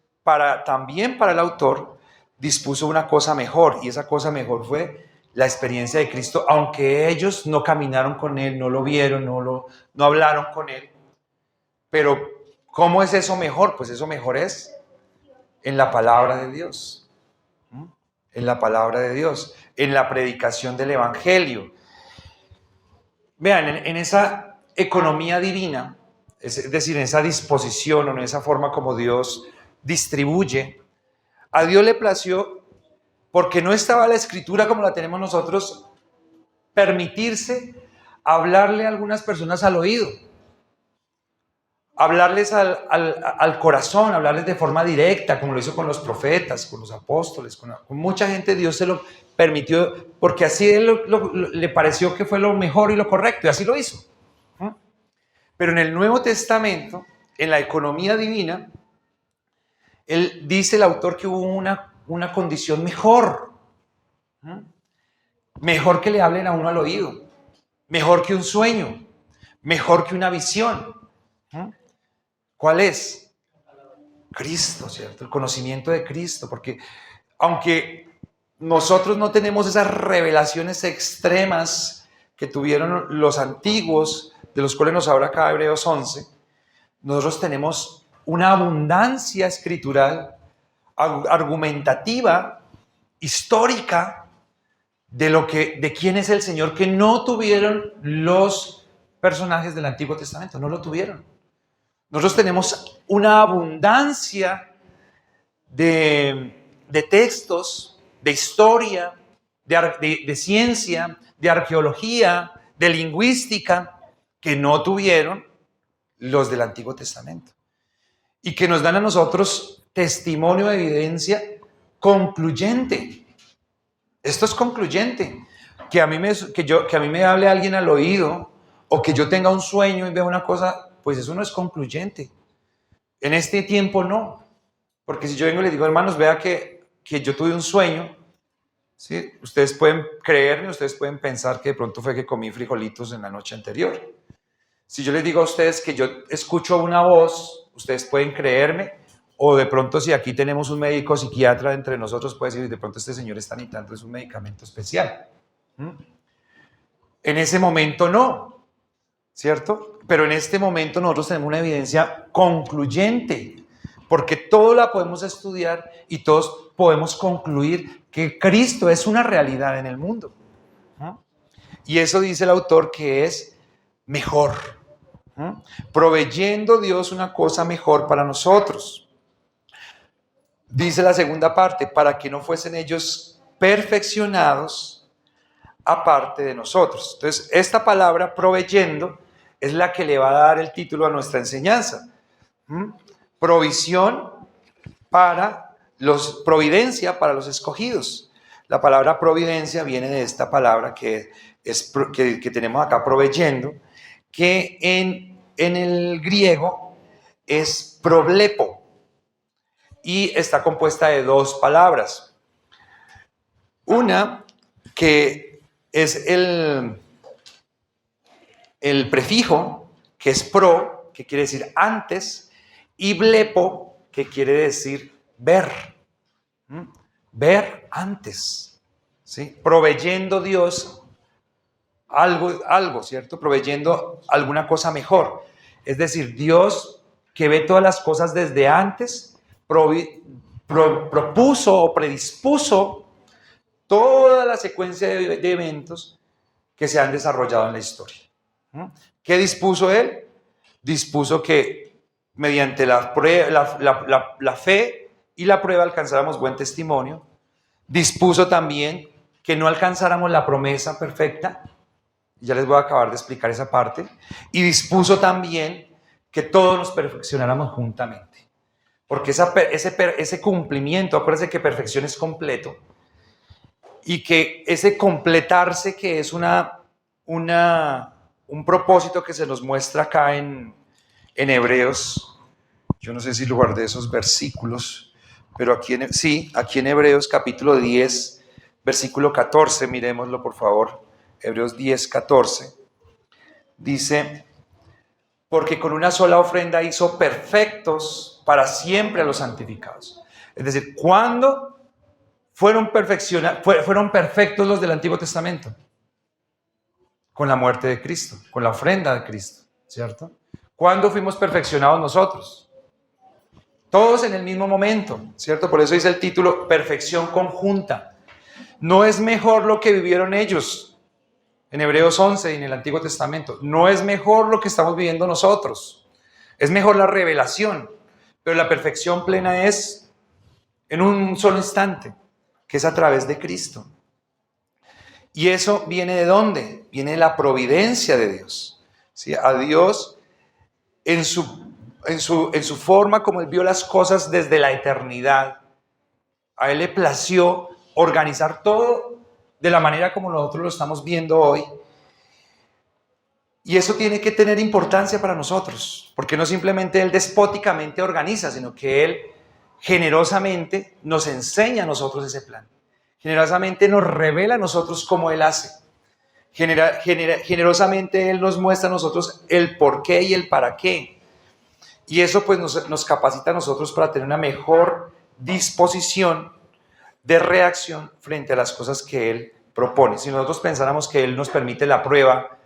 Speaker 1: también para el autor dispuso una cosa mejor, y esa cosa mejor fue la experiencia de Cristo, aunque ellos no caminaron con Él, no lo vieron, no hablaron con Él. Pero, ¿cómo es eso mejor? Pues eso mejor es en la palabra de Dios. En la palabra de Dios, en la predicación del Evangelio. Vean, en esa economía divina, es decir, en esa disposición o en esa forma como Dios distribuye, a Dios le plació, porque no estaba la escritura como la tenemos nosotros, permitirse hablarle a algunas personas al oído, hablarles al corazón, hablarles de forma directa, como lo hizo con los profetas, con los apóstoles, con mucha gente. Dios se lo permitió, porque así él le pareció que fue lo mejor y lo correcto, y así lo hizo. Pero en el Nuevo Testamento, en la economía divina, él dice, el autor, que hubo una condición mejor. Mejor que le hablen a uno al oído, mejor que un sueño, mejor que una visión. ¿Cuál es? Cristo, ¿cierto? El conocimiento de Cristo, porque aunque nosotros no tenemos esas revelaciones extremas que tuvieron los antiguos, de los cuales nos habla acá Hebreos 11, nosotros tenemos una abundancia escritural, argumentativa, histórica, de quién es el Señor, que no tuvieron los personajes del Antiguo Testamento, no lo tuvieron. Nosotros tenemos una abundancia de textos, de historia, de ciencia, de arqueología, de lingüística, que no tuvieron los del Antiguo Testamento. Y que nos dan a nosotros testimonio de evidencia concluyente. Esto es concluyente. Que a mí me hable alguien al oído, o que yo tenga un sueño y vea una cosa, pues eso no es concluyente. En este tiempo no. Porque si yo vengo y les digo, hermanos, vea que yo tuve un sueño, ¿sí? Ustedes pueden creerme, ustedes pueden pensar que de pronto fue que comí frijolitos en la noche anterior. Si yo les digo a ustedes que yo escucho una voz, ustedes pueden creerme, o de pronto si aquí tenemos un médico psiquiatra entre nosotros, puede decir, de pronto este señor está necesitando un medicamento especial. En ese momento no, ¿cierto? Pero en este momento nosotros tenemos una evidencia concluyente, porque todo la podemos estudiar y todos podemos concluir que Cristo es una realidad en el mundo. ¿No? Y eso dice el autor que es mejor. ¿No? Proveyendo Dios una cosa mejor para nosotros. Dice la segunda parte, para que no fuesen ellos perfeccionados aparte de nosotros. Entonces, esta palabra proveyendo es la que le va a dar el título a nuestra enseñanza. Provisión providencia para los escogidos. La palabra providencia viene de esta palabra que tenemos acá, proveyendo, que en el griego es problepo y está compuesta de dos palabras. Una que es el prefijo, que es pro, que quiere decir antes, y blepo, que quiere decir ver. Ver antes. ¿Sí? Proveyendo Dios algo, ¿cierto? Proveyendo alguna cosa mejor. Es decir, Dios que ve todas las cosas desde antes, propuso o predispuso toda la secuencia de eventos que se han desarrollado en la historia. ¿Qué dispuso Él? Dispuso que mediante la fe y la prueba alcanzáramos buen testimonio. Dispuso también que no alcanzáramos la promesa perfecta. Ya les voy a acabar de explicar esa parte. Y dispuso también que todos nos perfeccionáramos juntamente. Porque ese cumplimiento, acuérdense que perfección es completo. Y que ese completarse, que es un propósito que se nos muestra acá en Hebreos. Yo no sé si lo guardé esos versículos, pero aquí en Hebreos capítulo 10, versículo 14, miremoslo por favor. Hebreos 10, 14. Dice, porque con una sola ofrenda hizo perfectos para siempre a los santificados. Es decir, ¿cuándo fueron perfectos los del Antiguo Testamento? Con la muerte de Cristo, con la ofrenda de Cristo, ¿cierto? ¿Cuándo fuimos perfeccionados nosotros? Todos en el mismo momento, ¿cierto? Por eso dice el título, perfección conjunta. No es mejor lo que vivieron ellos en Hebreos 11 y en el Antiguo Testamento. No es mejor lo que estamos viviendo nosotros. Es mejor la revelación, pero la perfección plena es en un solo instante, que es a través de Cristo. ¿Y eso viene de dónde? Viene de la providencia de Dios. ¿Sí? A Dios, en su forma como Él vio las cosas desde la eternidad, a Él le plació organizar todo de la manera como nosotros lo estamos viendo hoy. Y eso tiene que tener importancia para nosotros, porque no simplemente Él despóticamente organiza, sino que Él generosamente nos enseña a nosotros ese plan. Generosamente nos revela a nosotros cómo Él hace. Generosamente Él nos muestra a nosotros el por qué y el para qué. Y eso pues nos capacita a nosotros para tener una mejor disposición de reacción frente a las cosas que Él propone. Si nosotros pensáramos que Él nos permite la prueba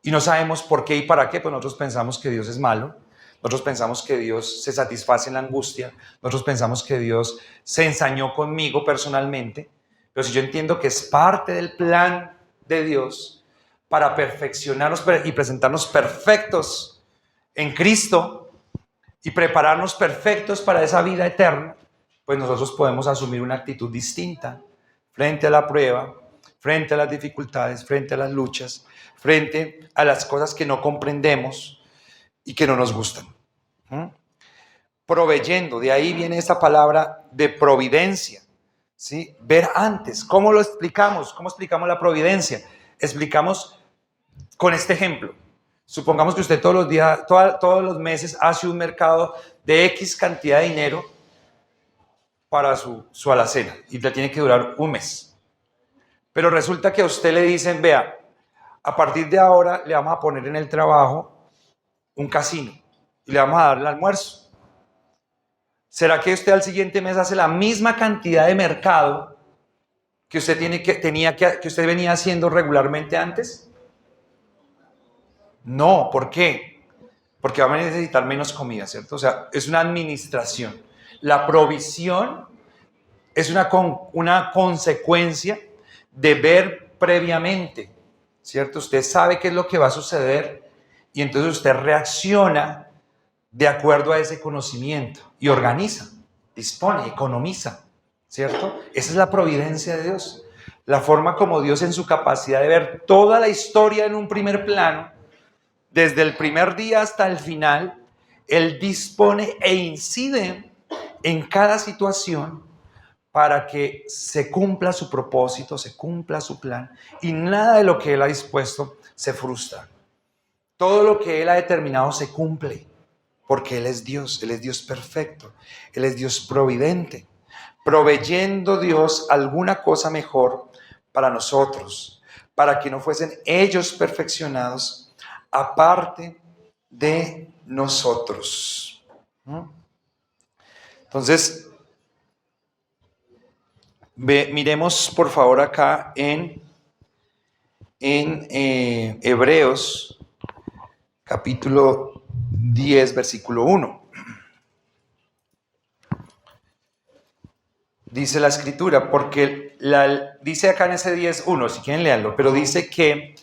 Speaker 1: y no sabemos por qué y para qué, pues nosotros pensamos que Dios es malo. Nosotros pensamos que Dios se satisface en la angustia. Nosotros pensamos que Dios se ensañó conmigo personalmente. Pero si yo entiendo que es parte del plan de Dios para perfeccionarnos y presentarnos perfectos en Cristo y prepararnos perfectos para esa vida eterna, pues nosotros podemos asumir una actitud distinta frente a la prueba, frente a las dificultades, frente a las luchas, frente a las cosas que no comprendemos y que no nos gustan. Proveyendo, de ahí viene esta palabra de providencia. ¿Sí? Ver antes. ¿Cómo lo explicamos? ¿Cómo explicamos la providencia? Explicamos con este ejemplo. Supongamos que usted todos los días, todos los meses hace un mercado de X cantidad de dinero para su alacena y le tiene que durar un mes. Pero resulta que a usted le dicen, vea, a partir de ahora le vamos a poner en el trabajo un casino y le vamos a dar el almuerzo. ¿Será que usted al siguiente mes hace la misma cantidad de mercado que usted que usted venía haciendo regularmente antes? No, ¿por qué? Porque va a necesitar menos comida, ¿cierto? O sea, es una administración. La provisión es una consecuencia de ver previamente, ¿cierto? Usted sabe qué es lo que va a suceder y entonces usted reacciona de acuerdo a ese conocimiento y organiza, dispone, economiza, ¿cierto? Esa es la providencia de Dios. La forma como Dios, en su capacidad de ver toda la historia en un primer plano, desde el primer día hasta el final, Él dispone e incide en cada situación para que se cumpla su propósito, se cumpla su plan, y nada de lo que Él ha dispuesto se frustra. Todo lo que Él ha determinado se cumple, porque Él es Dios perfecto, Él es Dios providente, proveyendo Dios alguna cosa mejor para nosotros, para que no fuesen ellos perfeccionados aparte de nosotros. Entonces, miremos por favor acá en Hebreos capítulo 10, versículo 1. Dice la escritura, porque dice acá en ese 10:1, si quieren leerlo, pero dice que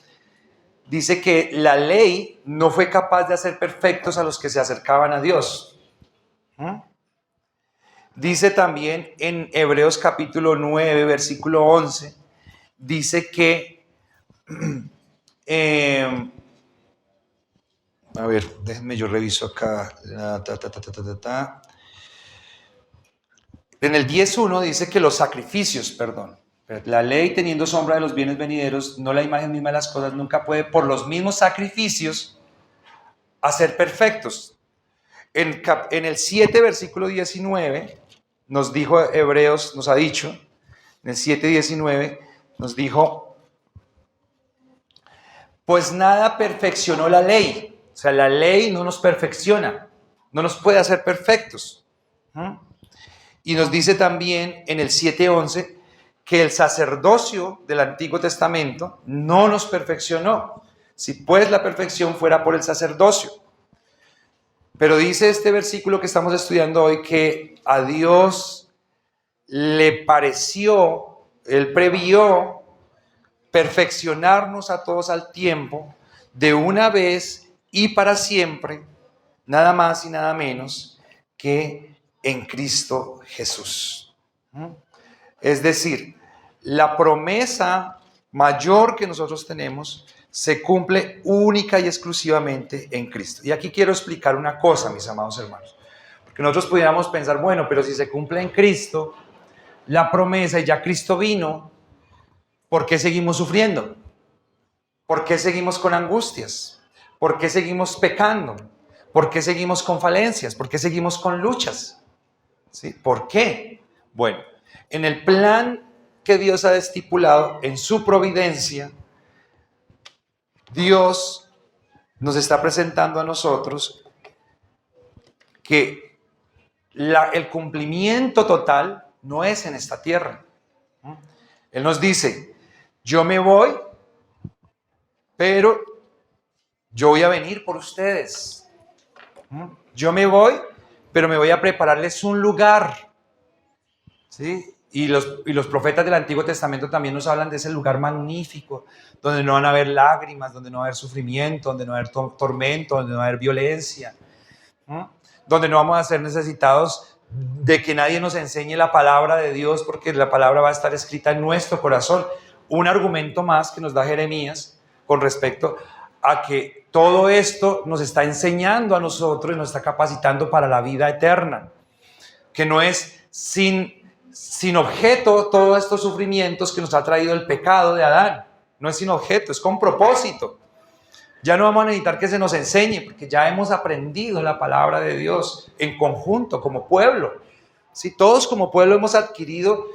Speaker 1: la ley no fue capaz de hacer perfectos a los que se acercaban a Dios. Dice también en Hebreos capítulo 9, versículo 11, dice que, a ver, déjenme yo reviso acá, en el 10:1 dice que los sacrificios, la ley teniendo sombra de los bienes venideros, no la imagen misma de las cosas, nunca puede por los mismos sacrificios hacer perfectos. En el 7, versículo 19, nos dijo Hebreos, nos ha dicho, en el 7:19, nos dijo, pues nada perfeccionó la ley. O sea, la ley no nos perfecciona, no nos puede hacer perfectos. Y nos dice también en el 7:11 que el sacerdocio del Antiguo Testamento no nos perfeccionó. Si pues la perfección fuera por el sacerdocio. Pero dice este versículo que estamos estudiando hoy que a Dios le pareció, Él previó perfeccionarnos a todos al tiempo, de una vez y para siempre, nada más y nada menos que en Cristo Jesús. Es decir, la promesa mayor que nosotros tenemos se cumple única y exclusivamente en Cristo. Y aquí quiero explicar una cosa, mis amados hermanos, porque nosotros pudiéramos pensar, bueno, pero si se cumple en Cristo la promesa y ya Cristo vino, ¿por qué seguimos sufriendo? ¿Por qué seguimos con angustias? ¿Por qué seguimos pecando? ¿Por qué seguimos con falencias? ¿Por qué seguimos con luchas? ¿Sí? ¿Por qué? Bueno, en el plan que Dios ha estipulado, en su providencia, Dios nos está presentando a nosotros que el cumplimiento total no es en esta tierra. Él nos dice, yo me voy, pero yo voy a venir por ustedes. Yo me voy, pero me voy a prepararles un lugar. ¿Sí? Y los profetas del Antiguo Testamento también nos hablan de ese lugar magnífico, donde no van a haber lágrimas, donde no va a haber sufrimiento, donde no va a haber tormento, donde no va a haber violencia, donde no vamos a ser necesitados de que nadie nos enseñe la palabra de Dios, porque la palabra va a estar escrita en nuestro corazón. Un argumento más que nos da Jeremías con respecto a que todo esto nos está enseñando a nosotros y nos está capacitando para la vida eterna, que no es sin objeto todos estos sufrimientos que nos ha traído el pecado de Adán. No es sin objeto, es con propósito. Ya no vamos a necesitar que se nos enseñe, porque ya hemos aprendido la palabra de Dios en conjunto, como pueblo. ¿Sí? Todos como pueblo hemos adquirido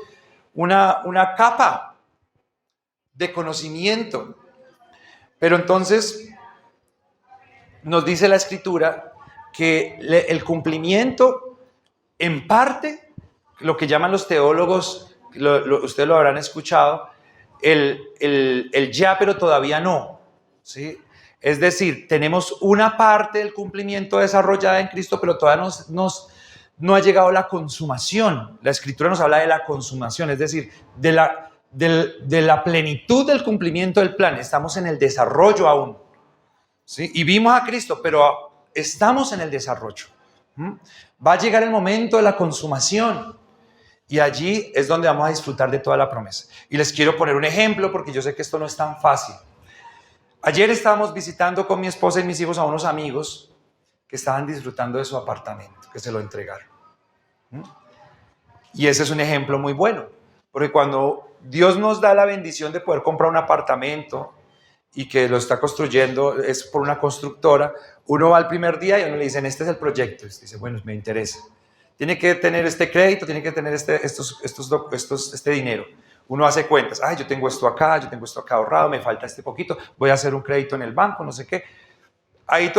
Speaker 1: una capa de conocimiento. Pero entonces nos dice la Escritura que el cumplimiento, en parte, lo que llaman los teólogos, ustedes lo habrán escuchado, el ya pero todavía no, ¿sí? Es decir, tenemos una parte del cumplimiento desarrollada en Cristo, pero todavía no ha llegado la consumación. La Escritura nos habla de la consumación, es decir, de la plenitud del cumplimiento del plan. Estamos en el desarrollo aún, ¿sí? Y vimos a Cristo, pero estamos en el desarrollo. Va a llegar el momento de la consumación y allí es donde vamos a disfrutar de toda la promesa. Y les quiero poner un ejemplo porque yo sé que esto no es tan fácil. Ayer estábamos visitando con mi esposa y mis hijos a unos amigos que estaban disfrutando de su apartamento, que se lo entregaron. Y ese es un ejemplo muy bueno, porque cuando Dios nos da la bendición de poder comprar un apartamento y que lo está construyendo, es por una constructora, uno va al primer día y uno le dicen, este es el proyecto. Y usted dice, bueno, me interesa. Tiene que tener este crédito, tiene que tener este dinero. Uno hace cuentas, yo tengo esto acá ahorrado, me falta este poquito, voy a hacer un crédito en el banco, no sé qué. Ahí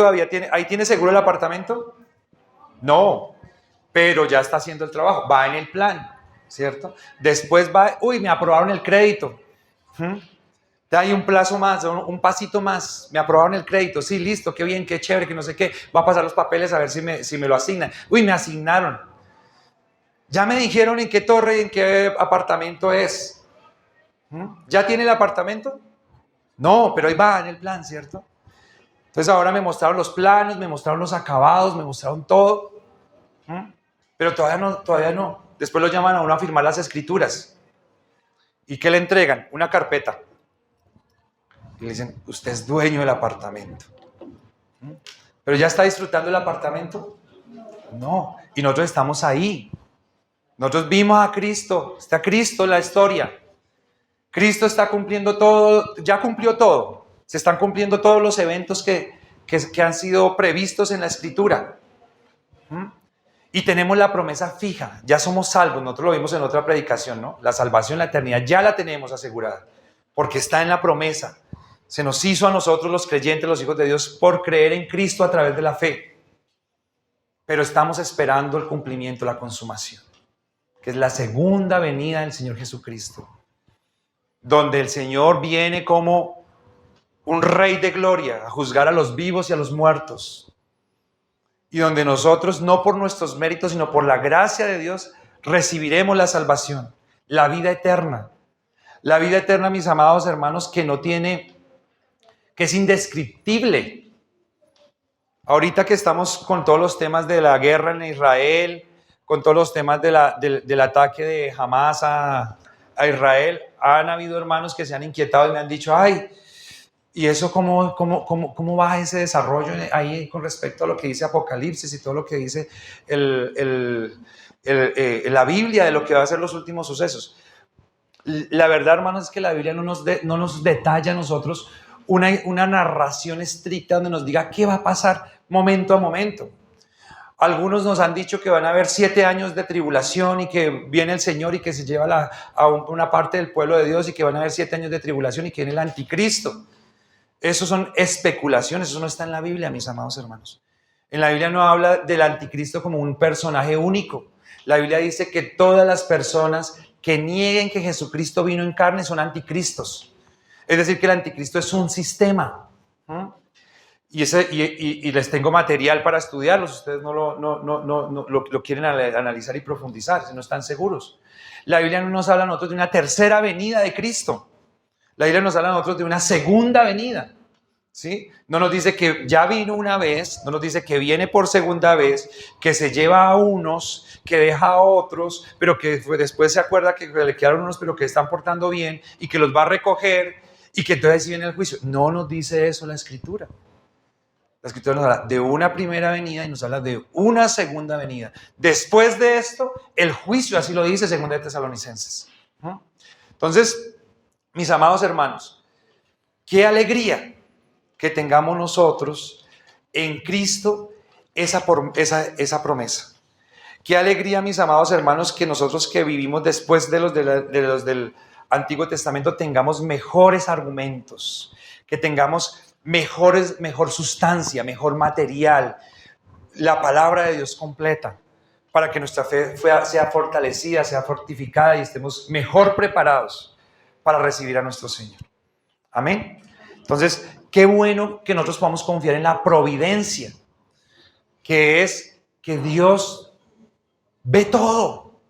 Speaker 1: tiene seguro el apartamento. No, pero ya está haciendo el trabajo, va en el plan, ¿cierto? Después me aprobaron el crédito. Hay un plazo más, un pasito más, me aprobaron el crédito, sí, listo, qué bien, qué chévere, que no sé qué, va a pasar los papeles a ver si me lo asignan. Me asignaron. Ya me dijeron en qué torre y en qué apartamento es. ¿Ya tiene el apartamento? No, pero ahí va en el plan, ¿cierto? Entonces ahora me mostraron los planos, me mostraron los acabados, me mostraron todo. Pero todavía no. Después lo llaman a uno a firmar las escrituras. ¿Y qué le entregan? Una carpeta. Y le dicen, usted es dueño del apartamento. ¿Pero ya está disfrutando el apartamento? No. Y nosotros estamos ahí. Nosotros vimos a Cristo. Está Cristo en la historia. Cristo está cumpliendo todo, ya cumplió todo. Se están cumpliendo todos los eventos que han sido previstos en la Escritura. Y tenemos la promesa fija. Ya somos salvos. Nosotros lo vimos en otra predicación, ¿no? La salvación, la eternidad, ya la tenemos asegurada. Porque está en la promesa. Se nos hizo a nosotros los creyentes, los hijos de Dios, por creer en Cristo a través de la fe. Pero estamos esperando el cumplimiento, la consumación, que es la segunda venida del Señor Jesucristo, donde el Señor viene como un rey de gloria a juzgar a los vivos y a los muertos, y donde nosotros, no por nuestros méritos, sino por la gracia de Dios, recibiremos la salvación, la vida eterna. La vida eterna, mis amados hermanos, que es indescriptible. Ahorita que estamos con todos los temas de la guerra en Israel, con todos los temas del ataque de Hamas a Israel, han habido hermanos que se han inquietado y me han dicho, ¿y eso cómo va ese desarrollo ahí con respecto a lo que dice Apocalipsis y todo lo que dice la Biblia de lo que va a ser los últimos sucesos? La verdad, hermanos, es que la Biblia no nos detalla a nosotros una narración estricta donde nos diga qué va a pasar momento a momento. Algunos nos han dicho que van a haber 7 años de tribulación y que viene el Señor y que se lleva a una parte del pueblo de Dios y que van a haber 7 años de tribulación y que viene el anticristo. Eso son especulaciones, eso no está en la Biblia, mis amados hermanos. En la Biblia no habla del anticristo como un personaje único. La Biblia dice que todas las personas que nieguen que Jesucristo vino en carne son anticristos. Es decir, que el anticristo es un sistema. Y les tengo material para estudiarlos. Ustedes no lo quieren analizar y profundizar, si no están seguros. La Biblia no nos habla a nosotros de una tercera venida de Cristo. La Biblia nos habla a nosotros de una segunda venida. ¿Sí? No nos dice que ya vino una vez, no nos dice que viene por segunda vez, que se lleva a unos, que deja a otros, pero que después se acuerda que le quedaron unos, pero que están portando bien y que los va a recoger y que entonces viene el juicio. No nos dice eso la Escritura. La Escritura nos habla de una primera venida y nos habla de una segunda venida. Después de esto, el juicio, así lo dice 2 de Tesalonicenses. Entonces, mis amados hermanos, qué alegría que tengamos nosotros en Cristo esa promesa. Qué alegría, mis amados hermanos, que nosotros que vivimos después de los del Antiguo Testamento tengamos mejores argumentos, que tengamos mejor sustancia, mejor material, la palabra de Dios completa, para que nuestra fe sea fortalecida, sea fortificada y estemos mejor preparados para recibir a nuestro Señor. Amén. Entonces, qué bueno que nosotros podamos confiar en la providencia, que es que Dios ve todo,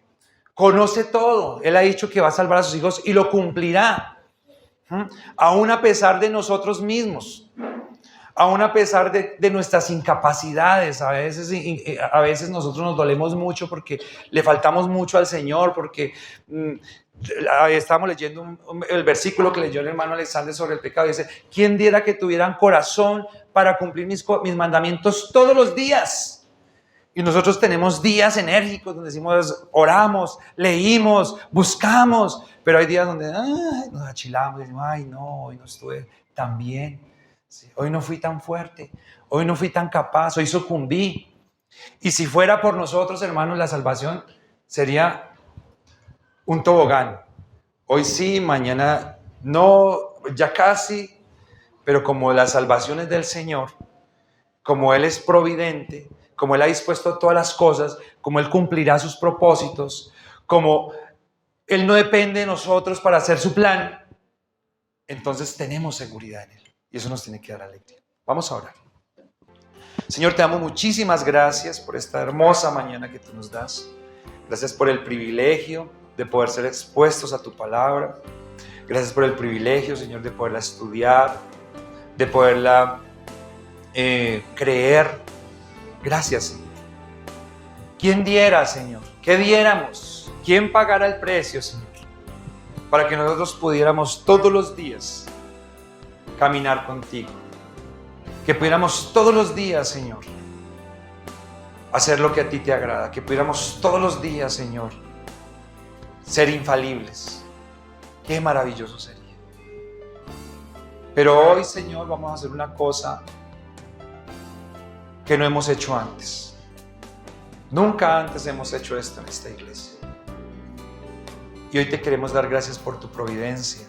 Speaker 1: conoce todo. Él ha dicho que va a salvar a sus hijos y lo cumplirá. Aún a pesar de nosotros mismos, aún a pesar de nuestras incapacidades. A veces nosotros nos dolemos mucho porque le faltamos mucho al Señor, porque estábamos leyendo el versículo que leyó el hermano Alexander sobre el pecado. Dice: ¿quién diera que tuvieran corazón para cumplir mis mandamientos todos los días? Y nosotros tenemos días enérgicos donde decimos, oramos, leímos, buscamos, pero hay días donde nos achilamos y decimos: ay no, hoy no estuve tan bien, sí, hoy no fui tan fuerte, hoy no fui tan capaz, hoy sucumbí. Y si fuera por nosotros, hermanos, la salvación sería un tobogán. Hoy sí, mañana no, ya casi, pero como la salvación es del Señor, como Él es providente, como Él ha dispuesto todas las cosas, como Él cumplirá sus propósitos, como Él no depende de nosotros para hacer su plan, entonces tenemos seguridad en Él. Y eso nos tiene que dar alegría. Vamos a orar. Señor, te damos muchísimas gracias por esta hermosa mañana que tú nos das. Gracias por el privilegio de poder ser expuestos a tu palabra. Gracias por el privilegio, Señor, de poderla estudiar, de poderla creer. Gracias, Señor. ¿Quién diera, Señor? ¿Qué diéramos? ¿Quién pagara el precio, Señor? Para que nosotros pudiéramos todos los días caminar contigo. Que pudiéramos todos los días, Señor, hacer lo que a ti te agrada. Que pudiéramos todos los días, Señor, ser infalibles. Qué maravilloso sería. Pero hoy, Señor, vamos a hacer una cosa que no hemos hecho antes. Nunca antes hemos hecho esto en esta iglesia. Y hoy te queremos dar gracias por tu providencia.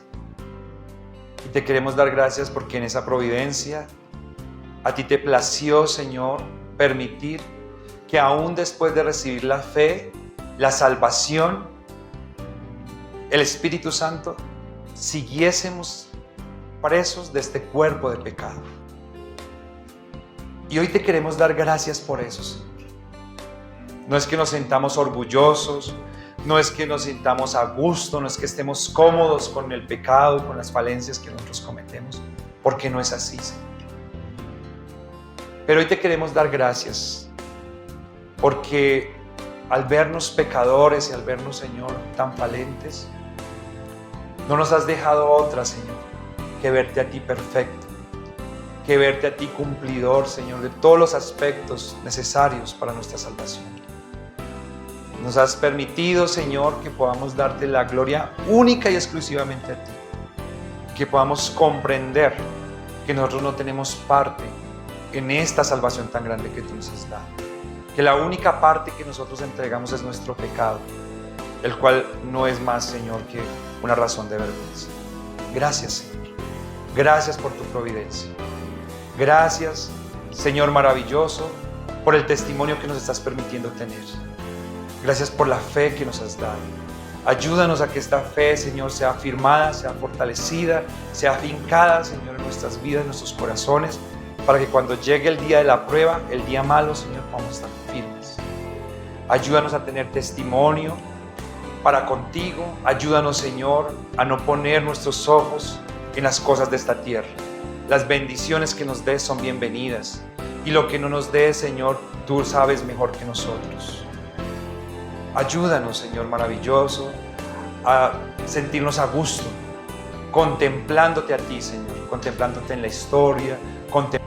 Speaker 1: Y te queremos dar gracias porque en esa providencia a ti te plació, Señor, permitir que aún después de recibir la fe, la salvación, el Espíritu Santo, siguiésemos presos de este cuerpo de pecado. Y hoy te queremos dar gracias por eso, Señor. No es que nos sintamos orgullosos, no es que nos sintamos a gusto, no es que estemos cómodos con el pecado y con las falencias que nosotros cometemos, porque no es así, Señor. Pero hoy te queremos dar gracias, porque al vernos pecadores y al vernos, Señor, tan falentes, no nos has dejado otra, Señor, que verte a ti perfecto, que verte a ti cumplidor, Señor, de todos los aspectos necesarios para nuestra salvación. Nos has permitido, Señor, que podamos darte la gloria única y exclusivamente a ti, que podamos comprender que nosotros no tenemos parte en esta salvación tan grande que tú nos has dado, que la única parte que nosotros entregamos es nuestro pecado, el cual no es más, Señor, que una razón de vergüenza. Gracias, Señor. Gracias por tu providencia. Gracias, Señor maravilloso, por el testimonio que nos estás permitiendo tener. Gracias por la fe que nos has dado. Ayúdanos a que esta fe, Señor, sea afirmada, sea fortalecida, sea afincada, Señor, en nuestras vidas, en nuestros corazones, para que cuando llegue el día de la prueba, el día malo, Señor, podamos estar firmes. Ayúdanos a tener testimonio para contigo. Ayúdanos, Señor, a no poner nuestros ojos en las cosas de esta tierra. Las bendiciones que nos des son bienvenidas, y lo que no nos des, Señor, tú sabes mejor que nosotros. Ayúdanos, Señor maravilloso, a sentirnos a gusto, contemplándote a ti, Señor, contemplándote en la historia, contemplándote